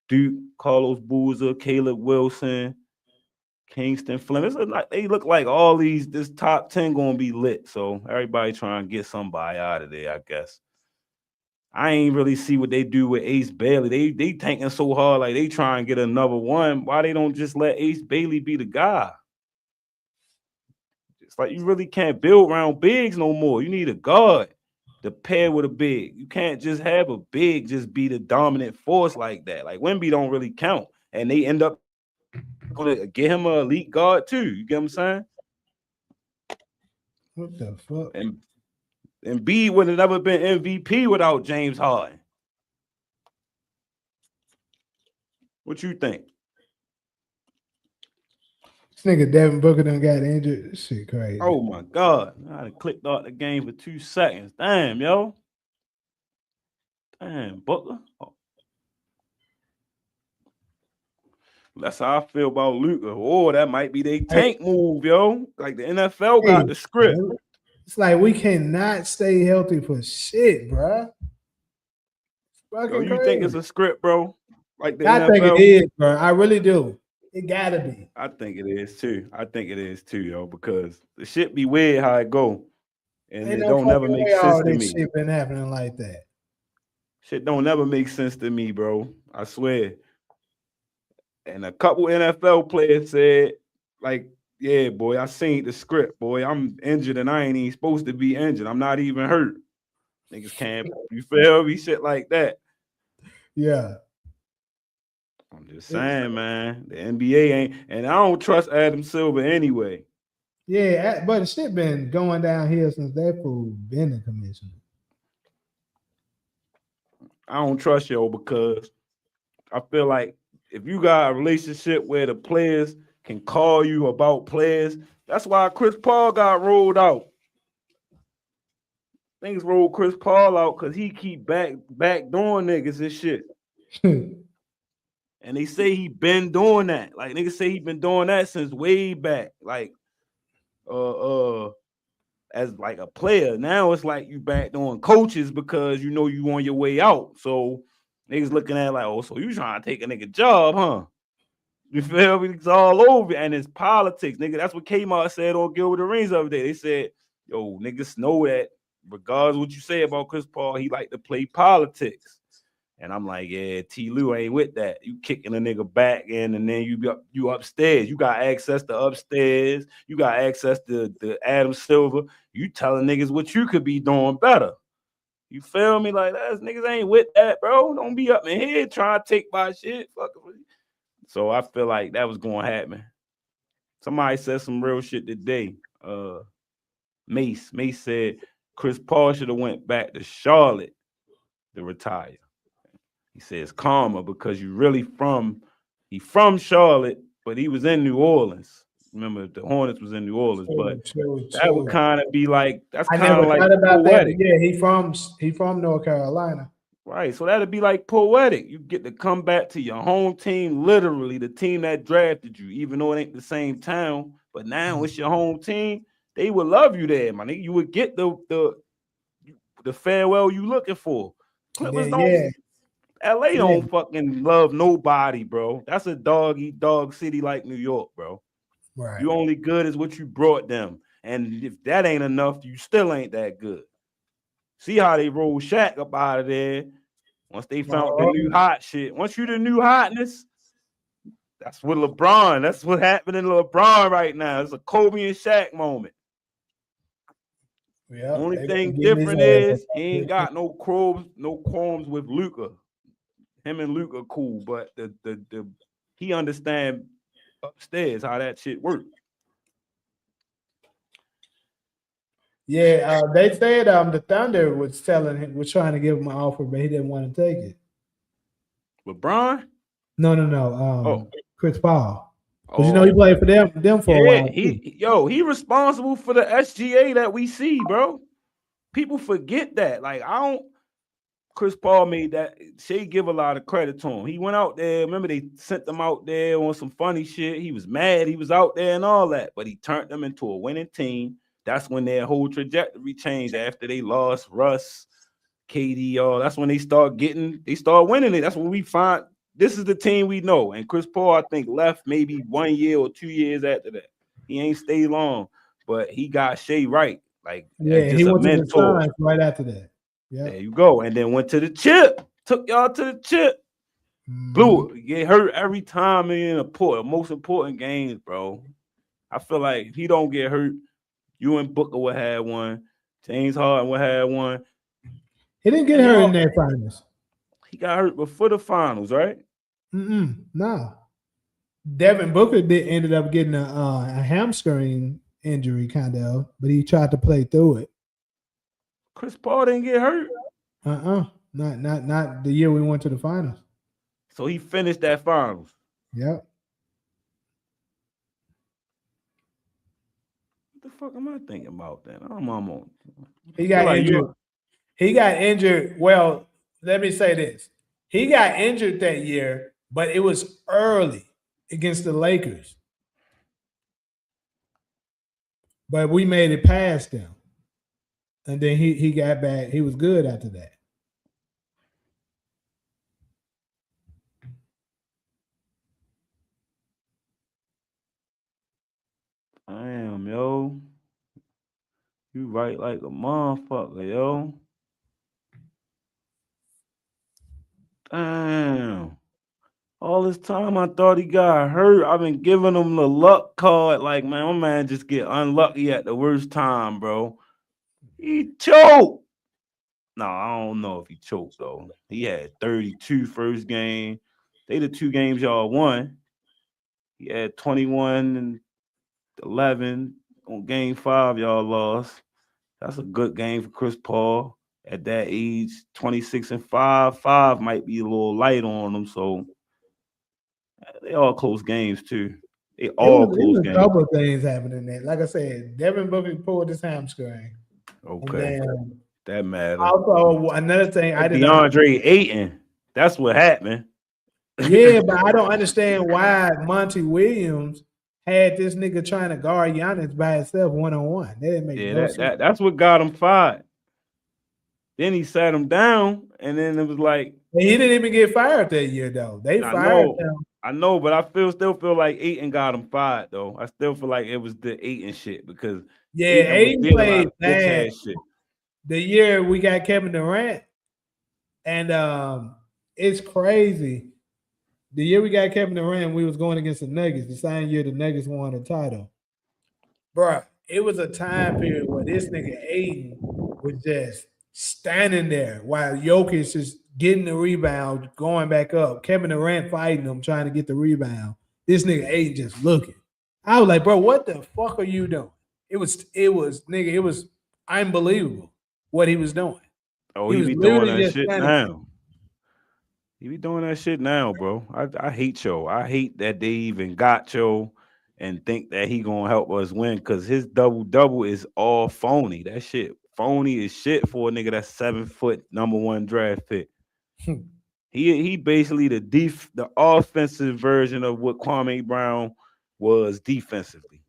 Duke, Carlos Boozer, Caleb Wilson, Kingston Flynn. They look like all this top 10 gonna be lit. So everybody trying to get somebody out of there, I guess. I ain't really see what they do with Ace Bailey. They tanking so hard, like they try and get another one. Why they don't just let Ace Bailey be the guy? It's like you really can't build around bigs no more. You need a guard to pair with a big. You can't just have a big just be the dominant force like that. Like Wemby don't really count, and they end up gonna get him an elite guard too. You get what I'm saying? What the fuck? And B would have never been MVP without James Harden. What you think? This nigga Devin Booker done got injured. This shit crazy. Oh my God. I clicked out the game for 2 seconds. Damn, yo. Damn, Booker. Oh. That's how I feel about Luka. Oh, that might be their tank move, yo. Like the NFL got the script. It's like we cannot stay healthy for shit, bro. Yo, you think it's a script, bro? Like the I NFL? think it is, bro. I really do. It gotta be. I think it is too, yo, because the shit be weird how it go. And it don't never make sense to me. Shit been happening like that. Shit don't never make sense to me, bro. I swear. And a couple NFL players said, like, yeah, boy, I seen the script, boy. I'm injured and I ain't even supposed to be injured. I'm not even hurt. Niggas can't, you feel me? Shit like that. Yeah. I'm just saying, man. The NBA ain't, and I don't trust Adam Silver anyway. Yeah, but the shit been going downhill since that fool been the commissioner. I don't trust yo because I feel like if you got a relationship where the players can call you about players, that's why Chris Paul got rolled out. Things rolled Chris Paul out because he keep back doing niggas and shit. And they say he been doing that. Like niggas say he been doing that since way back. Like as like a player. Now it's like you back doing coaches because you know you on your way out. So niggas looking at it like, oh, so you trying to take a nigga job, huh? You feel me? It's all over, and it's politics, nigga. That's what Kmart said on Gilbert Arenas the other day. They said, yo, niggas know that regardless of what you say about Chris Paul, he like to play politics. And I'm like, yeah, T. Lou ain't with that. You kicking a nigga back in, and then you upstairs. You got access to upstairs. You got access to Adam Silver. You telling niggas what you could be doing better. You feel me? Like that niggas ain't with that, bro. Don't be up in here trying to take my shit. Fuck it. So I feel like that was going to happen. Somebody said some real shit today. Mace said Chris Paul should have went back to Charlotte to retire. He says karma because you really from Charlotte, but he was in New Orleans. Remember, the Hornets was in New Orleans, but that would kind of be like that's kind of like poetic. Yeah, he from North Carolina. Right, so that'd be like poetic. You get to come back to your home team, literally the team that drafted you, even though it ain't the same town. But now it's your home team. They would love you there, man. You would get the farewell you looking for. Clippers LA don't fucking love nobody, bro. That's a dog city like New York, bro. Right. You only good as what you brought them, and if that ain't enough, you still ain't that good. See how they roll Shaq up out of there once they found the new hot shit. Once you the new hotness, that's what LeBron. That's what happened in LeBron right now. It's a Kobe and Shaq moment. Yeah. Only thing different is he ain't got no qualms with Luka. Him and Luka cool, but the he understand upstairs how that shit works. Yeah, they said the Thunder was trying to give him an offer, but he didn't want to take it. LeBron? No. Chris Paul. Because you know he played for them for a while. He responsible for the SGA that we see, bro. People forget that. Like Chris Paul made that. Shea give a lot of credit to him. He went out there. Remember, they sent them out there on some funny shit. He was mad. He was out there and all that, but he turned them into a winning team. That's when their whole trajectory changed after they lost Russ, KD, all. That's when they start winning it. That's when we find this is the team we know. And Chris Paul, I think, left maybe 1 year or 2 years after that. He ain't stayed long, but he got Shea right. Like, he went to the Suns right after that. Yeah, there you go. And then went to the chip. Took y'all to the chip. Blew it. Get hurt every time in the most important games, bro. I feel like if he don't get hurt, you and Booker would have one. James Harden would have one. He didn't get hurt in their finals. He got hurt before the finals, right? No. Devin Booker ended up getting a hamstring injury, kind of, but he tried to play through it. Chris Paul didn't get hurt. Not the year we went to the finals. So he finished that finals. Yep. What the fuck am I thinking about then? I'm on. He got injured. He got injured. Well, let me say this. He got injured that year, but it was early against the Lakers. But we made it past them. And then he got back. He was good after that. Damn, yo. You right like a motherfucker, yo. Damn. All this time I thought he got hurt. I've been giving him the luck card. Like, man, my man just get unlucky at the worst time, bro. He choked. No, I don't know if he choked, though. He had 32 first game. They the 2 games y'all won. He had 21 and 11 on game 5 y'all lost. That's a good game for Chris Paul at that age. 26 and 5. 5 might be a little light on them, so they all close games too. They all close games. A couple of things happening there. Like I said, Devin Booker pulled his hamstring. Okay, that matters. Also, another thing, DeAndre Ayton. That's what happened. Yeah, but I don't understand why Monty Williams had this nigga trying to guard Giannis by himself 1-on-1. That didn't make no sense. That's what got him fired. Then he sat him down, and then it was like he didn't even get fired that year though. They fired him. I know, but I still feel like Ayton got him fired though. I still feel like it was the Ayton shit because Ayton played bad shit. The year we got Kevin Durant, and it's crazy. The year we got Kevin Durant, we was going against the Nuggets. The same year the Nuggets won the title, bro. It was a time period where this nigga Ayton was just standing there while Jokic is getting the rebound, going back up. Kevin Durant fighting him, trying to get the rebound. This nigga Ayton just looking. I was like, bro, what the fuck are you doing? It was unbelievable what he was doing. Oh, he be doing that shit now. He be doing that shit now, bro. I hate Joe. I hate that they even got Joe and think that he gonna help us win because his double is all phony. That shit phony as shit for a nigga that's 7 foot #1 draft pick. He basically the offensive version of what Kwame Brown was defensively.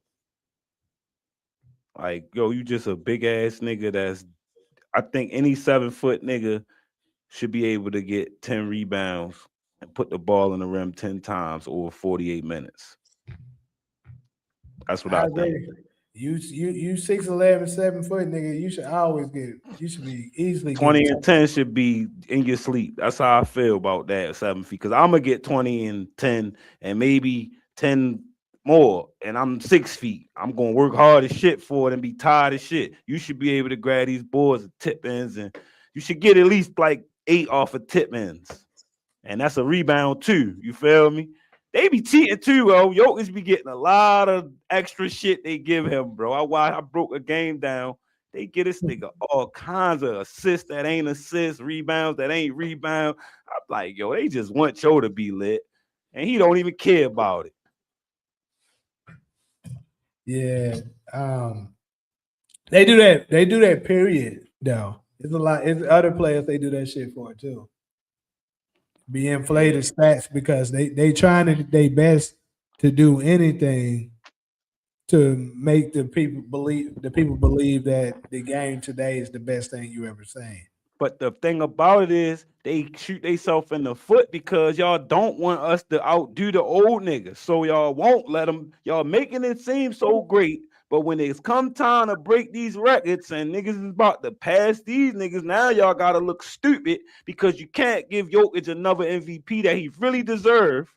Like, yo, you just a big ass nigga I think any 7 foot nigga should be able to get 10 rebounds and put the ball in the rim 10 times over 48 minutes. That's what I think. You 6'11", 7 foot nigga. You should be easily 20 and 10 should be in your sleep. That's how I feel about that 7 feet. Because I'm gonna get 20 and 10 and maybe 10 more, and I'm 6 feet. I'm gonna work hard as shit for it and be tired as shit. You should be able to grab these boards and tip ends, and you should get at least like 8 off of tip ends, and that's a rebound too. You feel me? They be cheating too, bro. Jokic be getting a lot of extra shit they give him, bro. I broke a game down. They get this nigga all kinds of assists that ain't assists, rebounds that ain't rebound. I'm like, yo, they just want Joe to be lit, and he don't even care about it. Yeah, they do that. They do that. Period. Though it's a lot. It's other players they do that shit for too. Be inflated stats because they trying to their best to do anything to make the people believe that the game today is the best thing you ever seen. But the thing about it is they shoot themselves in the foot because y'all don't want us to outdo the old niggas. So y'all won't let them, y'all making it seem so great. But when it's come time to break these records and niggas is about to pass these niggas, now y'all gotta look stupid because you can't give Jokic another MVP that he really deserves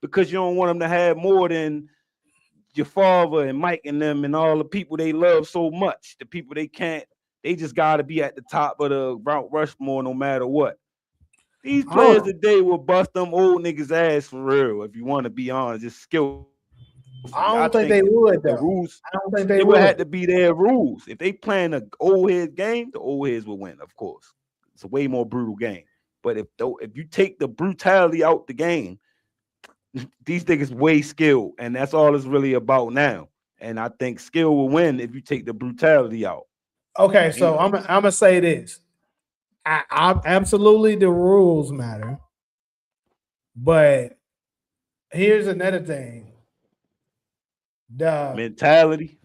because you don't want him to have more than your father and Mike and them and all the people they love so much. The people they just gotta be at the top of the Mount Rushmore no matter what. These players today will bust them old niggas ass for real. If you want to be honest, just skill. I don't think they would though. The rules, I don't think they would have to be their rules. If they playing an old heads game, the old heads will win, of course. It's a way more brutal game. But if you take the brutality out the game, these niggas way skilled, and that's all it's really about now. And I think skill will win if you take the brutality out. Okay, so I'm gonna say this. I absolutely the rules matter, but here's another thing: the mentality,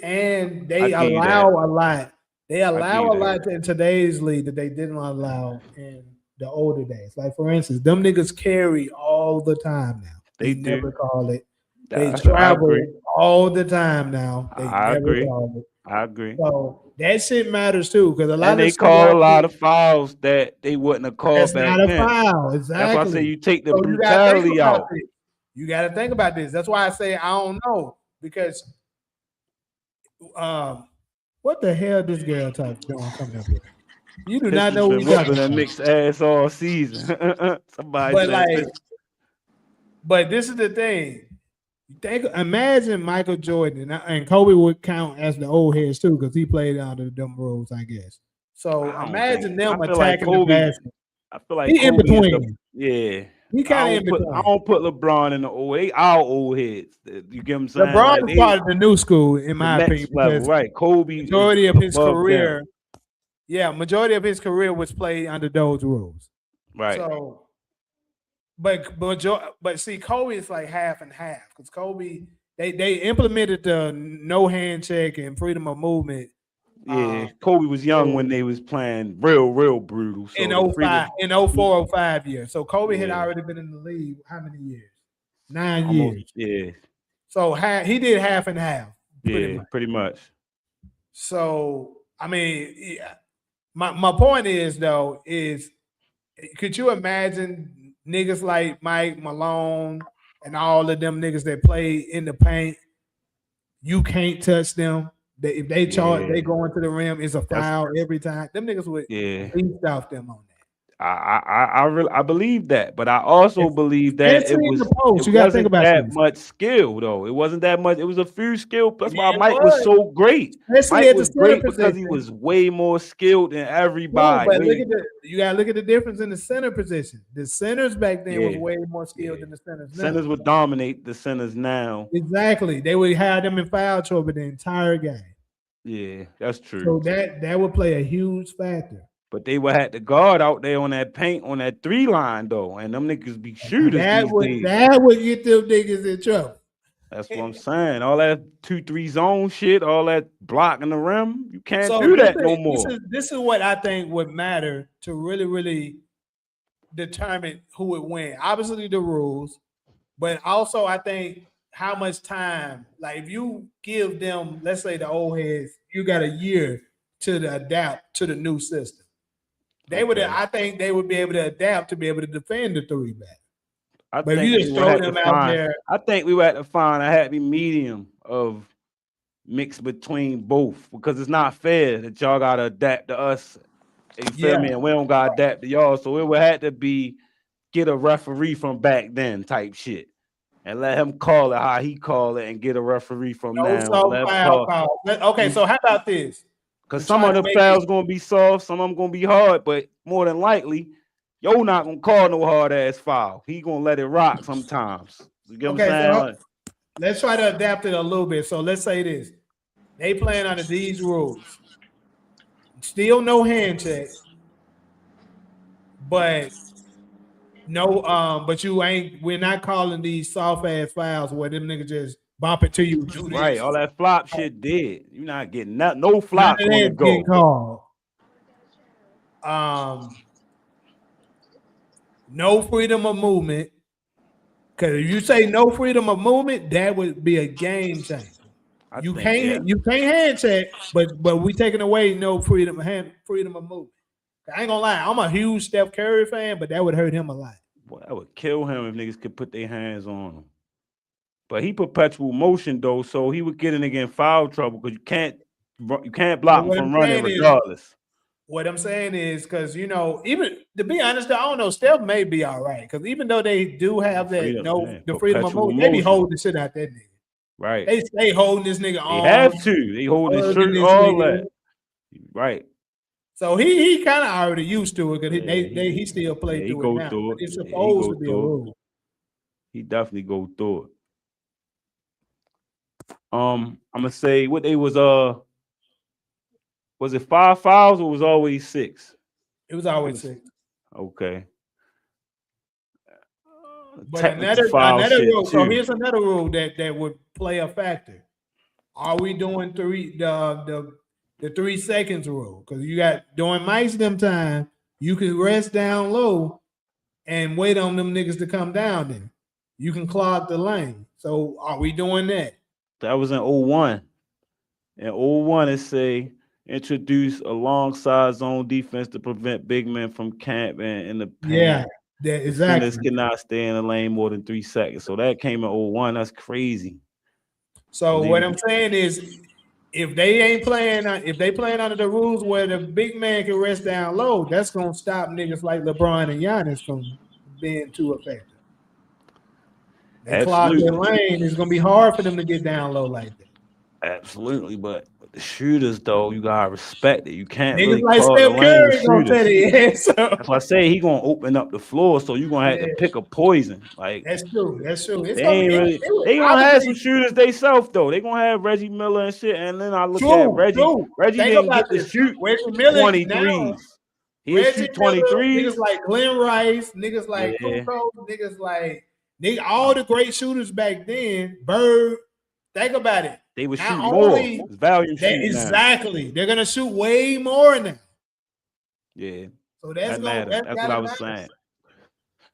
and they allow a lot. They allow a lot in today's league that they didn't allow in the older days. Like for instance, them niggas carry all the time now. They never call it. They travel all the time now. They never call it. I agree. So that shit matters too, because a lot they call a lot of fouls that they wouldn't have called that's back not then. A foul, exactly. That's why I say you take the brutality out. You got to think about this. That's why I say I don't know, because what the hell this girl type doing coming up here? You do not know what you're talking about. Mixed ass all season. Somebody but this is the thing. Imagine Michael Jordan and Kobe would count as the old heads too, because he played under them rules, I guess. So imagine them attacking the basket. I feel like he in between. Yeah. He kind of in between. I don't put LeBron in the old. They our old heads. You get what I'm saying? LeBron is part of the new school, in my opinion. Level, right? Kobe. Majority of his career. Yeah, majority of his career was played under those rules. Right. So But see, Kobe is like half and half because Kobe they implemented the no hand check and freedom of movement. Yeah, Kobe was young when they was playing real brutal. So in 05, in 04, 05 years. So Kobe had already been in the league. How many years? 9 years. Yeah. So he did half and half. Pretty much. So I mean, yeah. My point is though is, could you imagine niggas like Mike Malone and all of them niggas that play in the paint? You can't touch them. If they charge, they go into the rim. It's a foul every time. Them niggas would beat off them on that. I believe that, but I also believe that it wasn't that much skill though. It wasn't that much. It was a few skill. That's why Mike was so great. Mike was great because he was way more skilled than everybody. But you gotta look at the difference in the center position. The centers back then was way more skilled than the centers now. Centers would dominate the centers now. Exactly. They would have them in foul trouble the entire game. Yeah, that's true. So that would play a huge factor. But they would have the guard out there on that paint on that 3 line though, and them niggas be shooters. That would get them niggas in trouble. That's what I'm saying. All that 2-3 zone shit, all that blocking the rim, you can't do that no more. This is what I think would matter to really, really determine who would win. Obviously the rules, but also I think how much time. Like if you give them, let's say the old heads, you got a year to adapt to the new system. I think they would be able to adapt to be able to defend the 3 back. But if you just throw them out there, I think we would have to find a happy medium of mix between both, because it's not fair that y'all gotta adapt to us. You feel me? And we don't gotta adapt to y'all. So it would have to be get a referee from back then type shit. And let him call it how he call it and get a referee from now. Okay, so how about this? Because some of the fouls going to be soft, some of them going to be hard, but more than likely, yo not going to call no hard-ass foul. He going to let it rock sometimes. You get what I'm saying? So let's try to adapt it a little bit. So let's say this. They playing under these rules. Still no hand check. But we're not calling these soft-ass fouls where them niggas just bump it to you. Right, all that flop shit dead. You're not getting no flop on the go. No freedom of movement. Because if you say no freedom of movement, that would be a game changer. You can't hand check, but we taking away no freedom of movement. I ain't gonna lie, I'm a huge Steph Curry fan, but that would hurt him a lot. Boy, that would kill him if niggas could put their hands on him. But he perpetual motion though, so he would get in again foul trouble because you can't block him from running regardless. What I'm saying is, because even to be honest, I don't know, Steph may be all right, because even though they do have that the freedom of movement, they be holding the shit out that nigga. Right. They stay holding this nigga on. They have to. They hold his shirt, all that. Right. So he kind of already used to it because he still played through it now. Through it. It's supposed to be a rule. He definitely go through it. I'm gonna say what they was it 5 fouls or was always 6? It was always 6. Okay. But another rule. So here's another rule that would play a factor. Are we doing the 3 seconds rule? Because you got during Mike's them time, you can rest down low and wait on them niggas to come down there. You can clog the lane. So are we doing that? That was in 01. In 01, it say introduce alongside zone defense to prevent big men from camping in the paint. Yeah, exactly. Defenders cannot stay in the lane more than 3 seconds. So that came in 01. That's crazy. So what I'm saying is, if they playing under the rules where the big man can rest down low, that's gonna stop niggas like LeBron and Giannis from being too effective. They clog their lane. It's gonna be hard for them to get down low like that. Absolutely, but the shooters though, you gotta respect it. You can't niggas really like Steph Curry gonna tell you. So that's why I say he gonna open up the floor, so you gonna have to pick a poison. Like that's true. They gonna have some shooters they self though. They gonna have Reggie Miller and shit. And then I look at Reggie. Reggie didn't get to shoot 23s. He shoot 23. Niggas like Glenn Rice, niggas like Kukoc, niggas like all the great shooters back then. Bird, think about it. They would shoot more. It's value shooting exactly. They're gonna shoot way more now. Yeah. So that's what I was saying.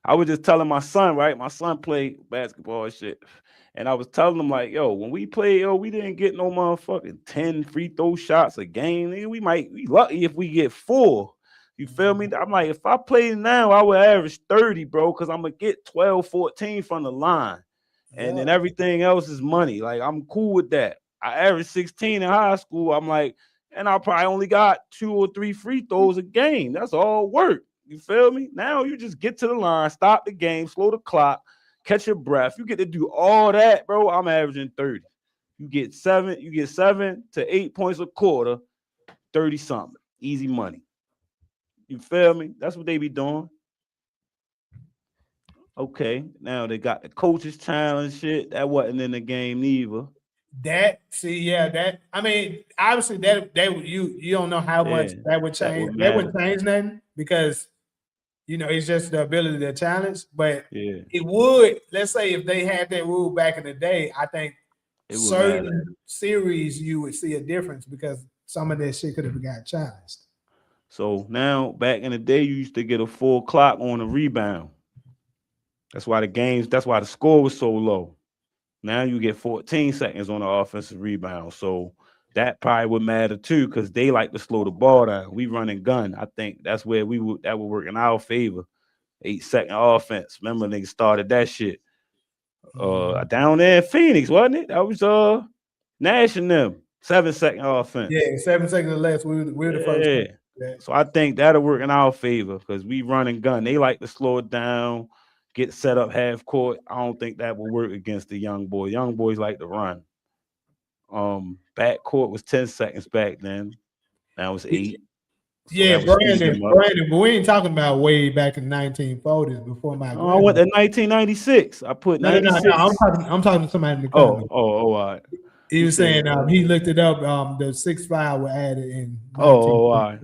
I was just telling my son, right? My son played basketball and shit. And I was telling him, like, yo, when we play, we didn't get no motherfucking 10 free throw shots a game. Nigga, we might be lucky if we get 4. You feel me? I'm like, if I play now, I would average 30, bro, because I'm going to get 12, 14 from the line. And then everything else is money. Like, I'm cool with that. I averaged 16 in high school. I'm like, and I probably only got 2 or 3 free throws a game. That's all work. You feel me? Now you just get to the line, stop the game, slow the clock, catch your breath. You get to do all that, bro. I'm averaging 30. You get 7 to 8 points a quarter, 30 something. Easy money. You feel me? That's what they be doing. Okay, now they got the coaches challenge shit. That wasn't in the game neither. I mean, obviously that you don't know how much that would change. That wouldn't change nothing because it's just the ability to challenge. But it would, let's say if they had that rule back in the day, I think certain series you would see a difference because some of that shit could have got challenged. So now, back in the day, you used to get a full clock on a rebound. That's why the score was so low. Now you get 14 seconds on the offensive rebound. So that probably would matter too, because they like to slow the ball down. We run and gun. I think that's where that would work in our favor. 8-second offense. Remember, niggas started that shit. Down there in Phoenix, wasn't it? That was Nash and them. 7-second offense. Yeah, 7 seconds or less. We were the first. Yeah. So I think that'll work in our favor because we run and gun. They like to slow it down, get set up half court. I don't think that will work against the young boy. Young boys like to run. Back court was 10 seconds back then. Now it's 8. So yeah, Brandon, but we ain't talking about way back in the 1940s before my. I went to 1996. I put 96. No. I'm talking to somebody in the comments. All right. He was saying he looked it up. The 6'5" were added in. All right.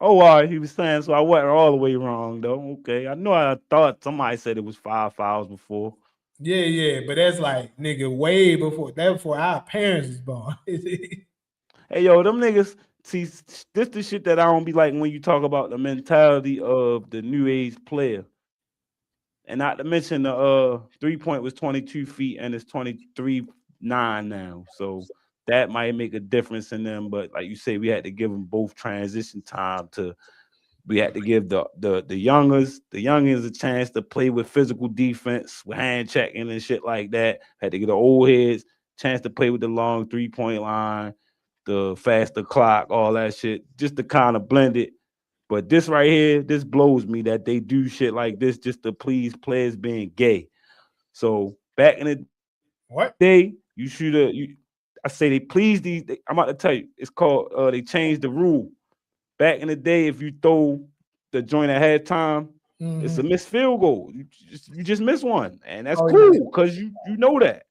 Oh, all right. He was saying, so I wasn't all the way wrong, though. Okay. I thought somebody said it was 5 fouls before. Yeah. But that's like, nigga, way before. That before our parents was born. Hey, yo, them niggas, see, this the shit that I don't be like when you talk about the mentality of the new age player. And not to mention the 3-point was 22 feet and it's 23.9 now. So that might make a difference in them, but like you say, we had to give them both transition time we had to give the youngins a chance to play with physical defense, with hand checking and shit like that. Had to get the old heads chance to play with the long 3-point line, the faster clock, all that shit, just to kind of blend it. But this right here, this blows me that they do shit like this just to please players being gay. So back in the day, I say they please these. I'm about to tell you, it's called. They changed the rule. Back in the day, if you throw the joint at halftime, it's a missed field goal. You just miss one, and that's cool because you know that.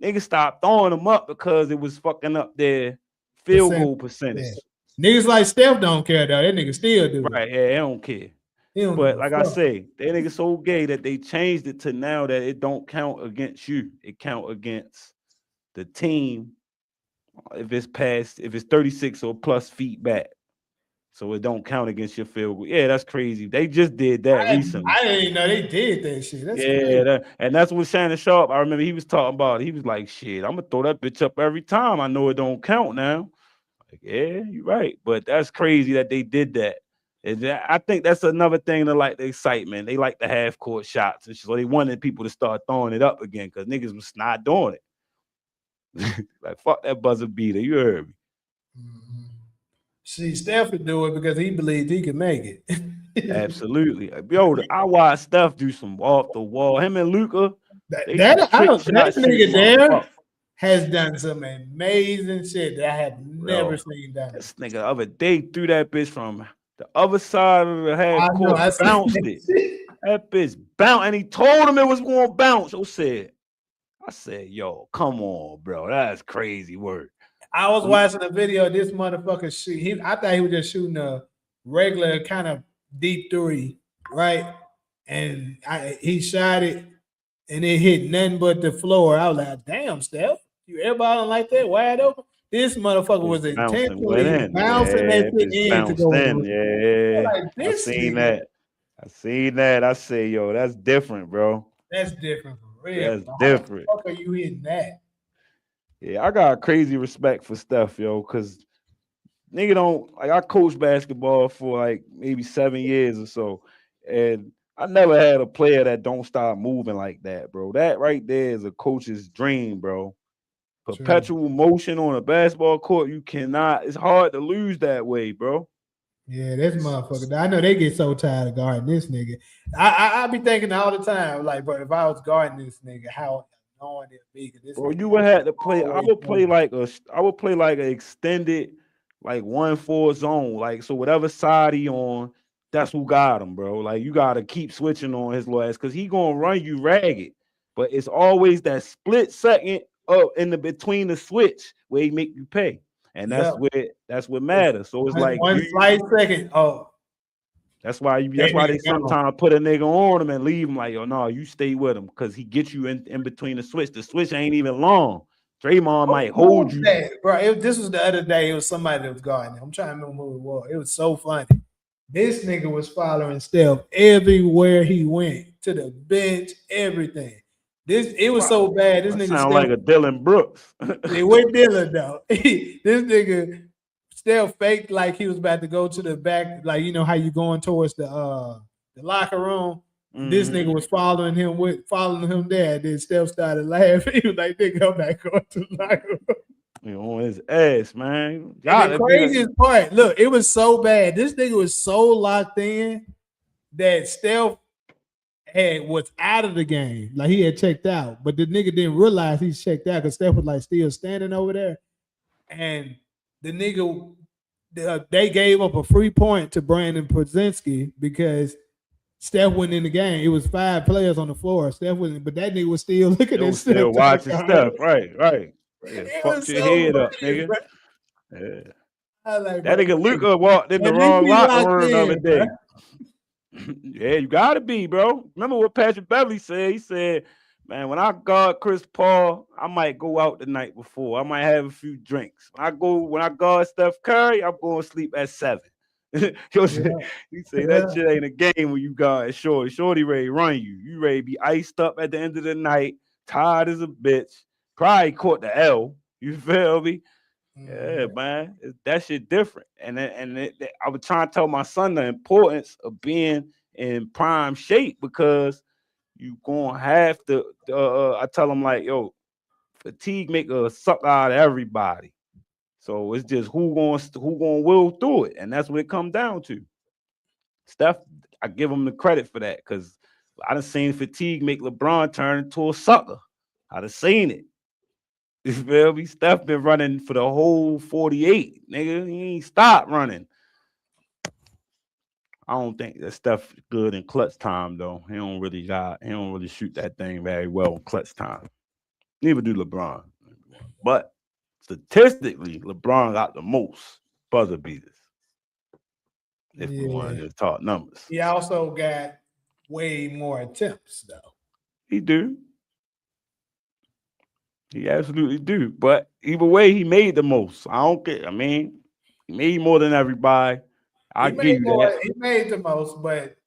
Niggas stopped throwing them up because it was fucking up their field goal percentage. Yeah. Niggas like Steph don't care though. That nigga still do. Right? Yeah, they don't care. But like I say, they niggas so gay that they changed it to now that it don't count against you. It count against the team if it's 36 or plus feet back. So it don't count against your field goal. Yeah, that's crazy. They just did that recently. I didn't know they did that shit. That's crazy. And that's what Shannon Sharp, I remember he was talking about. He was like, shit, I'm going to throw that bitch up every time. I know it don't count now. Like, yeah, you're right. But that's crazy that they did that. And I think that's another thing to like the excitement. They like the half-court shots. And so they wanted people to start throwing it up again because niggas was not doing it. Like, fuck that buzzer beater. You heard me. Mm-hmm. See, Steph would do it because he believed he could make it. Absolutely. Yo, I watched Steph do some off the wall. Him and Luka. That nigga there has done some amazing shit that I have never seen done. This nigga the other day threw that bitch from the other side of the half court, bounced it. That bitch bounced, and he told him it was going to bounce. I said, yo, come on, bro. That's crazy work. I was watching a video of this motherfucker shoot. I thought he was just shooting a regular kind of deep three, right? And he shot it, and it hit nothing but the floor. I was like, damn, Steph, you airballing like that, wide open? This motherfucker was intentionally bouncing that shit in to go in. Yeah, like, I seen that. I say, yo, that's different, bro. That's different for real. That's different. How the fuck are you hitting that? Yeah, I got crazy respect for Steph, yo, because nigga don't like. I coached basketball for like maybe 7 years or so, and I never had a player that don't stop moving like that, bro. That right there is a coach's dream, bro. Perpetual motion on a basketball court, you cannot. It's hard to lose that way, bro. Yeah, this motherfucker. I know they get so tired of guarding this nigga. I be thinking all the time, like, bro, if I was guarding this nigga, how annoying it'd be. Bro, you would have to play. I would play like an extended, like 1-4 zone. Like, so whatever side he on, that's who got him, bro. Like, you gotta keep switching on his little ass because he gonna run you ragged. But it's always that split second up in the between the switch where he make you pay. And that's what matters. So it's like one slight second. Oh, that's why they sometimes put a nigga on him and leave him like, yo, no, you stay with him because he gets you in between the switch. The switch ain't even long. Draymond might hold you. Bro, this was the other day. It was somebody that was guarding him. I'm trying to remember who it was. It was so funny. This nigga was following Steph everywhere he went, to the bench, everything. It was so bad. This nigga sound like a Dylan Brooks. It wasn't Dylan though. This nigga Steph faked like he was about to go to the back, like you know how you going towards the locker room. Mm-hmm. This nigga was following him there. Then Steph started laughing. He was like, "Nigga, I'm not going to the locker room." You on his ass, man. The craziest part, look, it was so bad. This nigga was so locked in that Steph was out of the game, like he had checked out, but the nigga didn't realize he checked out because Steph was like still standing over there, and the nigga they gave up a free point to Brandon Podzinski because Steph went in the game. It was 5 players on the floor. Steph wasn't, but that nigga was still looking at Steph. Still watching Steph, right. Yeah, fuck your head up, nigga. Bro. Yeah. Like, that nigga Luka walked in the wrong locker room the other day. Yeah, you gotta be, bro. Remember what Patrick Beverly said? He said, man, when I guard Chris Paul, I might go out the night before. I might have a few drinks. When I guard Steph Curry, I'm going to sleep at 7. He say that shit ain't a game when you guard Shorty. Shorty ready to run you. You ready to be iced up at the end of the night, tired as a bitch. Probably caught the L. You feel me? Yeah, man, that shit different. And I was trying to tell my son the importance of being in prime shape because you gonna have to. I tell him like, yo, fatigue make a suck out of everybody. So it's just who gonna will through it, and that's what it comes down to. Steph, I give him the credit for that because I done seen fatigue make LeBron turn into a sucker. I done seen it. You feel me? Steph been running for the whole 48, nigga. He ain't stopped running. I don't think that Steph good in clutch time though. He don't really shoot that thing very well in clutch time. Neither do LeBron. But statistically, LeBron got the most buzzer beaters. If we wanted to talk numbers. He also got way more attempts though. He do. He absolutely do. But either way, he made the most. I don't care. I mean, he made more than everybody. I give you that. He made the most, but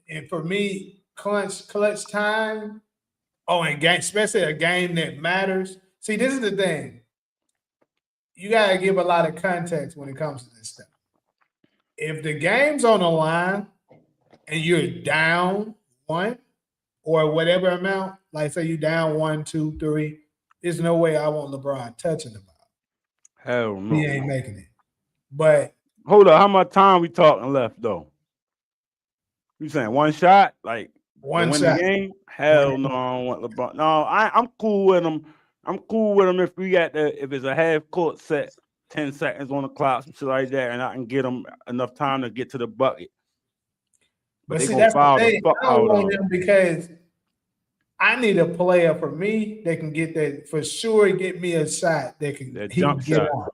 and for me, clutch time. Oh, and game, especially a game that matters. See, this is the thing. You gotta give a lot of context when it comes to this stuff. If the game's on the line and you're down 1 or whatever amount, like say you down 1, 2, 3, there's no way I want LeBron touching the ball. Hell no. He ain't making it. But hold up, how much time we talking left though? You saying one shot? Like one win shot. The game? Hell no, I don't want LeBron. No, I'm cool with him. I'm cool with him if it's a half court set, 10 seconds on the clock, some shit like that, and I can get him enough time to get to the bucket. But see, that's the thing. I don't want him because I need a player for me that can get that for sure. Get me a shot that can jump shot. On.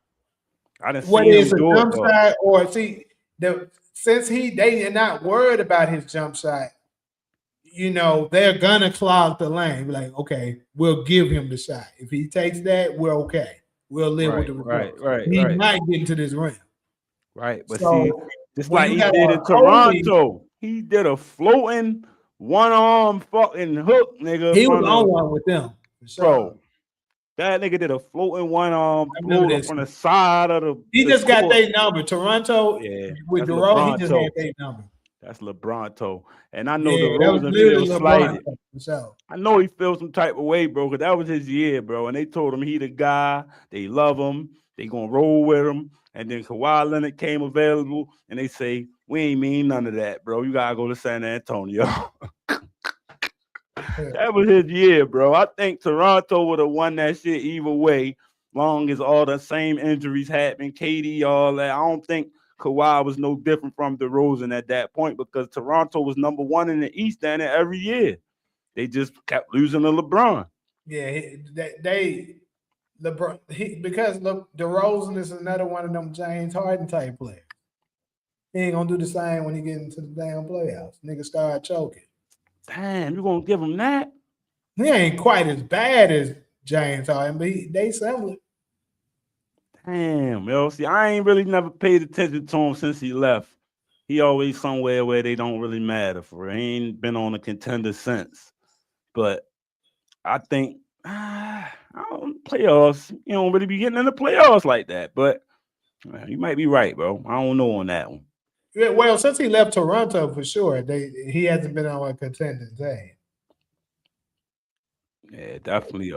I didn't what see is him a do jump it, shot or see since they are not worried about his jump shot, they're gonna clog the lane. Be like, okay, we'll give him the shot. If he takes that, we're okay. We'll live with the result. He might get into this rim. Right, but So, see, just like he got did in Kobe, Toronto, he did a floating one-arm fucking hook, nigga. He was on one with them, for sure. Bro. That nigga did a floating one-arm float up on the side of the. He just got their number. Toronto, with DeRozan, he just had their number. That's LeBronto. And I know DeRozan feels slighted. I know he feels some type of way, bro, because that was his year, bro. And they told him he the guy. They love him. They gonna roll with him. And then Kawhi Leonard came available, and they say, we ain't mean none of that, bro. You gotta go to San Antonio. That was his year, bro. I think Toronto would have won that shit either way, long as all the same injuries happened. KD, all that. I don't think Kawhi was no different from DeRozan at that point because Toronto was number one in the East down there every year. They just kept losing to LeBron. Yeah, because DeRozan is another one of them James Harden type players. He ain't gonna do the same when he get into the damn playoffs. Nigga start choking. Damn, you gonna give him that? He ain't quite as bad as James Harden, but they similar. Damn, yo. See, I ain't really never paid attention to him since he left. He always somewhere where they don't really matter for real. He ain't been on a contender since. But I think playoffs, you don't really be getting in the playoffs like that. But you might be right, bro. I don't know on that one. Yeah, well, since he left Toronto, for sure, he hasn't been on a contending team. Yeah, definitely.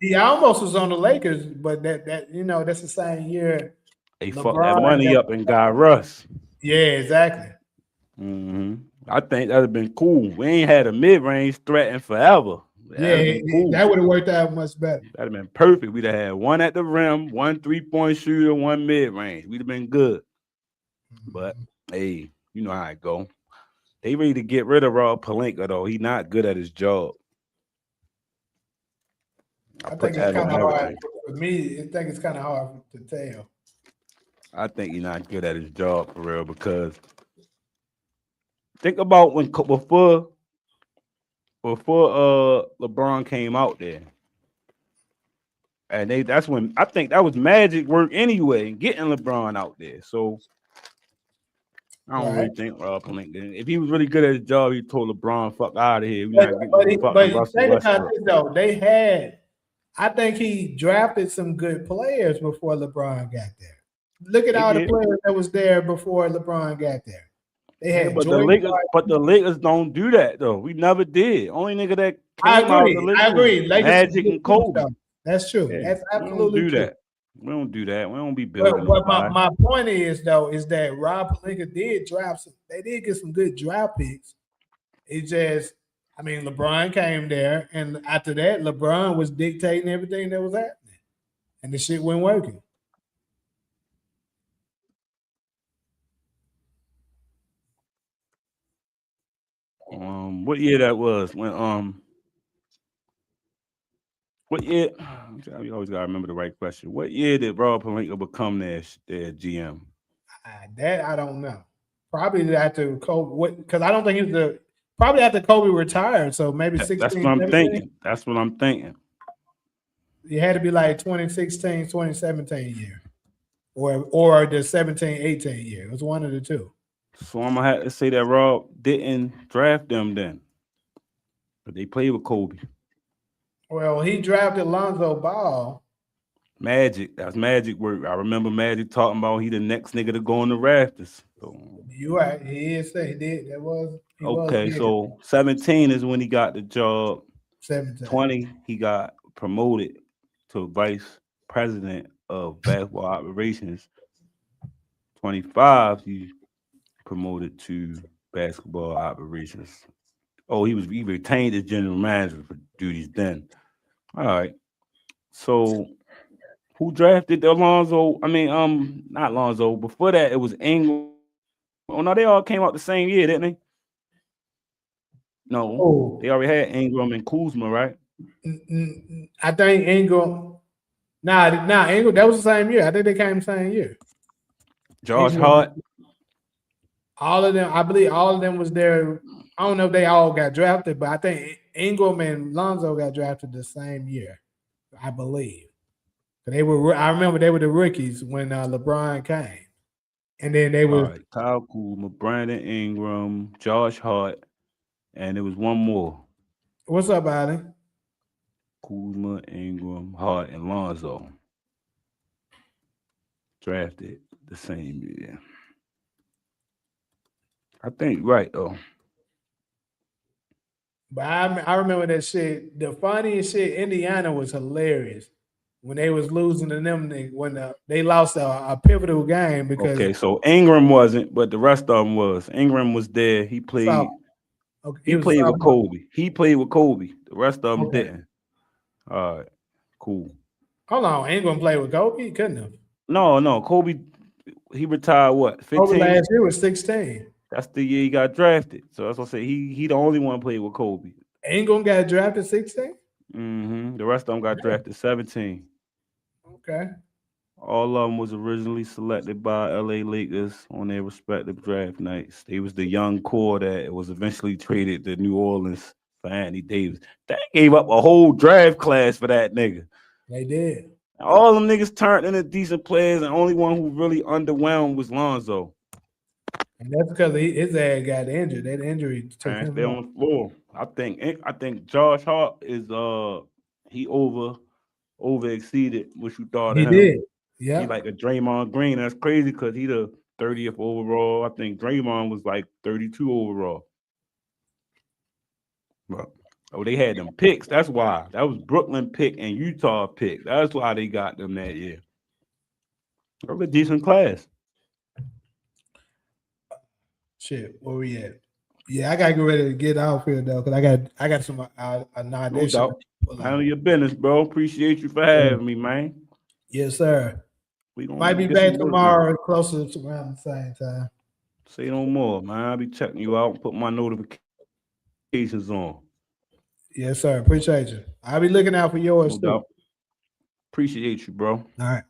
He almost was on the Lakers, but that's the same year. They fucked that money up and got Russ. Yeah, exactly. Mm-hmm. I think that'd have been cool. We ain't had a mid-range threat in forever. That would have worked out much better. That'd have been perfect. We'd have had one at the rim, one 3-point shooter, one mid-range. We'd have been good. But hey, you know how it go. They ready to get rid of Rob Pelinka, though. He's not good at his job. I think it's kind of hard for me. I think it's kind of hard to tell. I think he's not good at his job for real because think about before LeBron came out there, and that's when I think that was magic work anyway, getting LeBron out there. So I don't really think Rob Pelinka. If he was really good at his job, he told LeBron, "Fuck out of here." But think about this though. I think he drafted some good players before LeBron got there. Look at all the players that was there before LeBron got there. They had but the Lakers don't do that though. We never did. Only nigga that came out the Lakers, I agree. Magic and Kobe. That's true. Yeah. That's absolutely true. We don't do that. We don't be building. But my point is that Rob Pelinka did draft some. They did get some good draft picks. It's just, LeBron came there, and after that, LeBron was dictating everything that was happening, and the shit wasn't working. What year that was? When what year? We always gotta remember the right question. What year did Rob Pelinka become their GM? That I don't know. Probably after Kobe, because I don't think he was probably after Kobe retired. So maybe 16. That's what I'm thinking. That's what I'm thinking. It had to be like 2016, 2017 year, or the 17-18 year. It was one of the two. So I'm gonna have to say that Rob didn't draft them then, but they played with Kobe. Well, he drafted Lonzo Ball. Magic. That's Magic work. I remember Magic talking about he the next nigga to go on the rafters. So, you right. He did. That was okay. So 17 is when he got the job. 17. 20, he got promoted to vice president of basketball operations. 25, he promoted to basketball operations. Oh, he retained as general manager for duties then. All right. So who drafted Alonzo? Not Alonzo. Before that, it was Ingram. Oh no, they all came out the same year, didn't they? No, They already had Ingram and Kuzma, right? I think Ingram. Nah, Ingram. That was the same year. I think they came the same year. Josh Hart. All of them, I believe all of them was there. I don't know if they all got drafted, but I think Ingram and Lonzo got drafted the same year, I believe. They were. I remember they were the rookies when LeBron came, and then they All were. right, Kyle Kuzma, Brandon Ingram, Josh Hart, and there was one more. What's up, Ali? Kuzma, Ingram, Hart, and Lonzo drafted the same year. I think right though. But I remember that shit. The funniest shit, Indiana was hilarious when they was losing to them when they lost a pivotal game because Okay, so Ingram wasn't, but the rest of them was. Ingram was there. He played. Okay, He played with Kobe. He played with Kobe. The rest of them didn't. All right, cool. Hold on, Ingram played with Kobe. He couldn't have. No, Kobe. He retired what? 15? Kobe last year was 16. That's the year he got drafted. So that's what I say. He the only one played with Kobe. Ingram got drafted 16. The rest of them got drafted 17. Okay. All of them was originally selected by LA Lakers on their respective draft nights. They was the young core that was eventually traded to New Orleans for Anthony Davis. They gave up a whole draft class for that nigga. They did. All them niggas turned into decent players, and the only one who really underwhelmed was Lonzo. And that's because his ass got injured. That injury took him stay on the floor. I think Josh Hart is he over exceeded what you thought of him. Did. Yeah. He like a Draymond Green. That's crazy because he the 30th overall. I think Draymond was like 32 overall. But, they had them picks. That's why. That was Brooklyn pick and Utah pick. That's why they got them that year. That was a decent class. Shit, where we at? Yeah, I gotta get ready to get out here though, because I got some no doubt. Handle your business, bro. Appreciate you for having me, man. Yes, sir. We might be back tomorrow, closer to around the same time. Say no more, man. I'll be checking you out and put my notifications on. Yes, sir. Appreciate you. I'll be looking out for yours no too. Doubt. Appreciate you, bro. All right.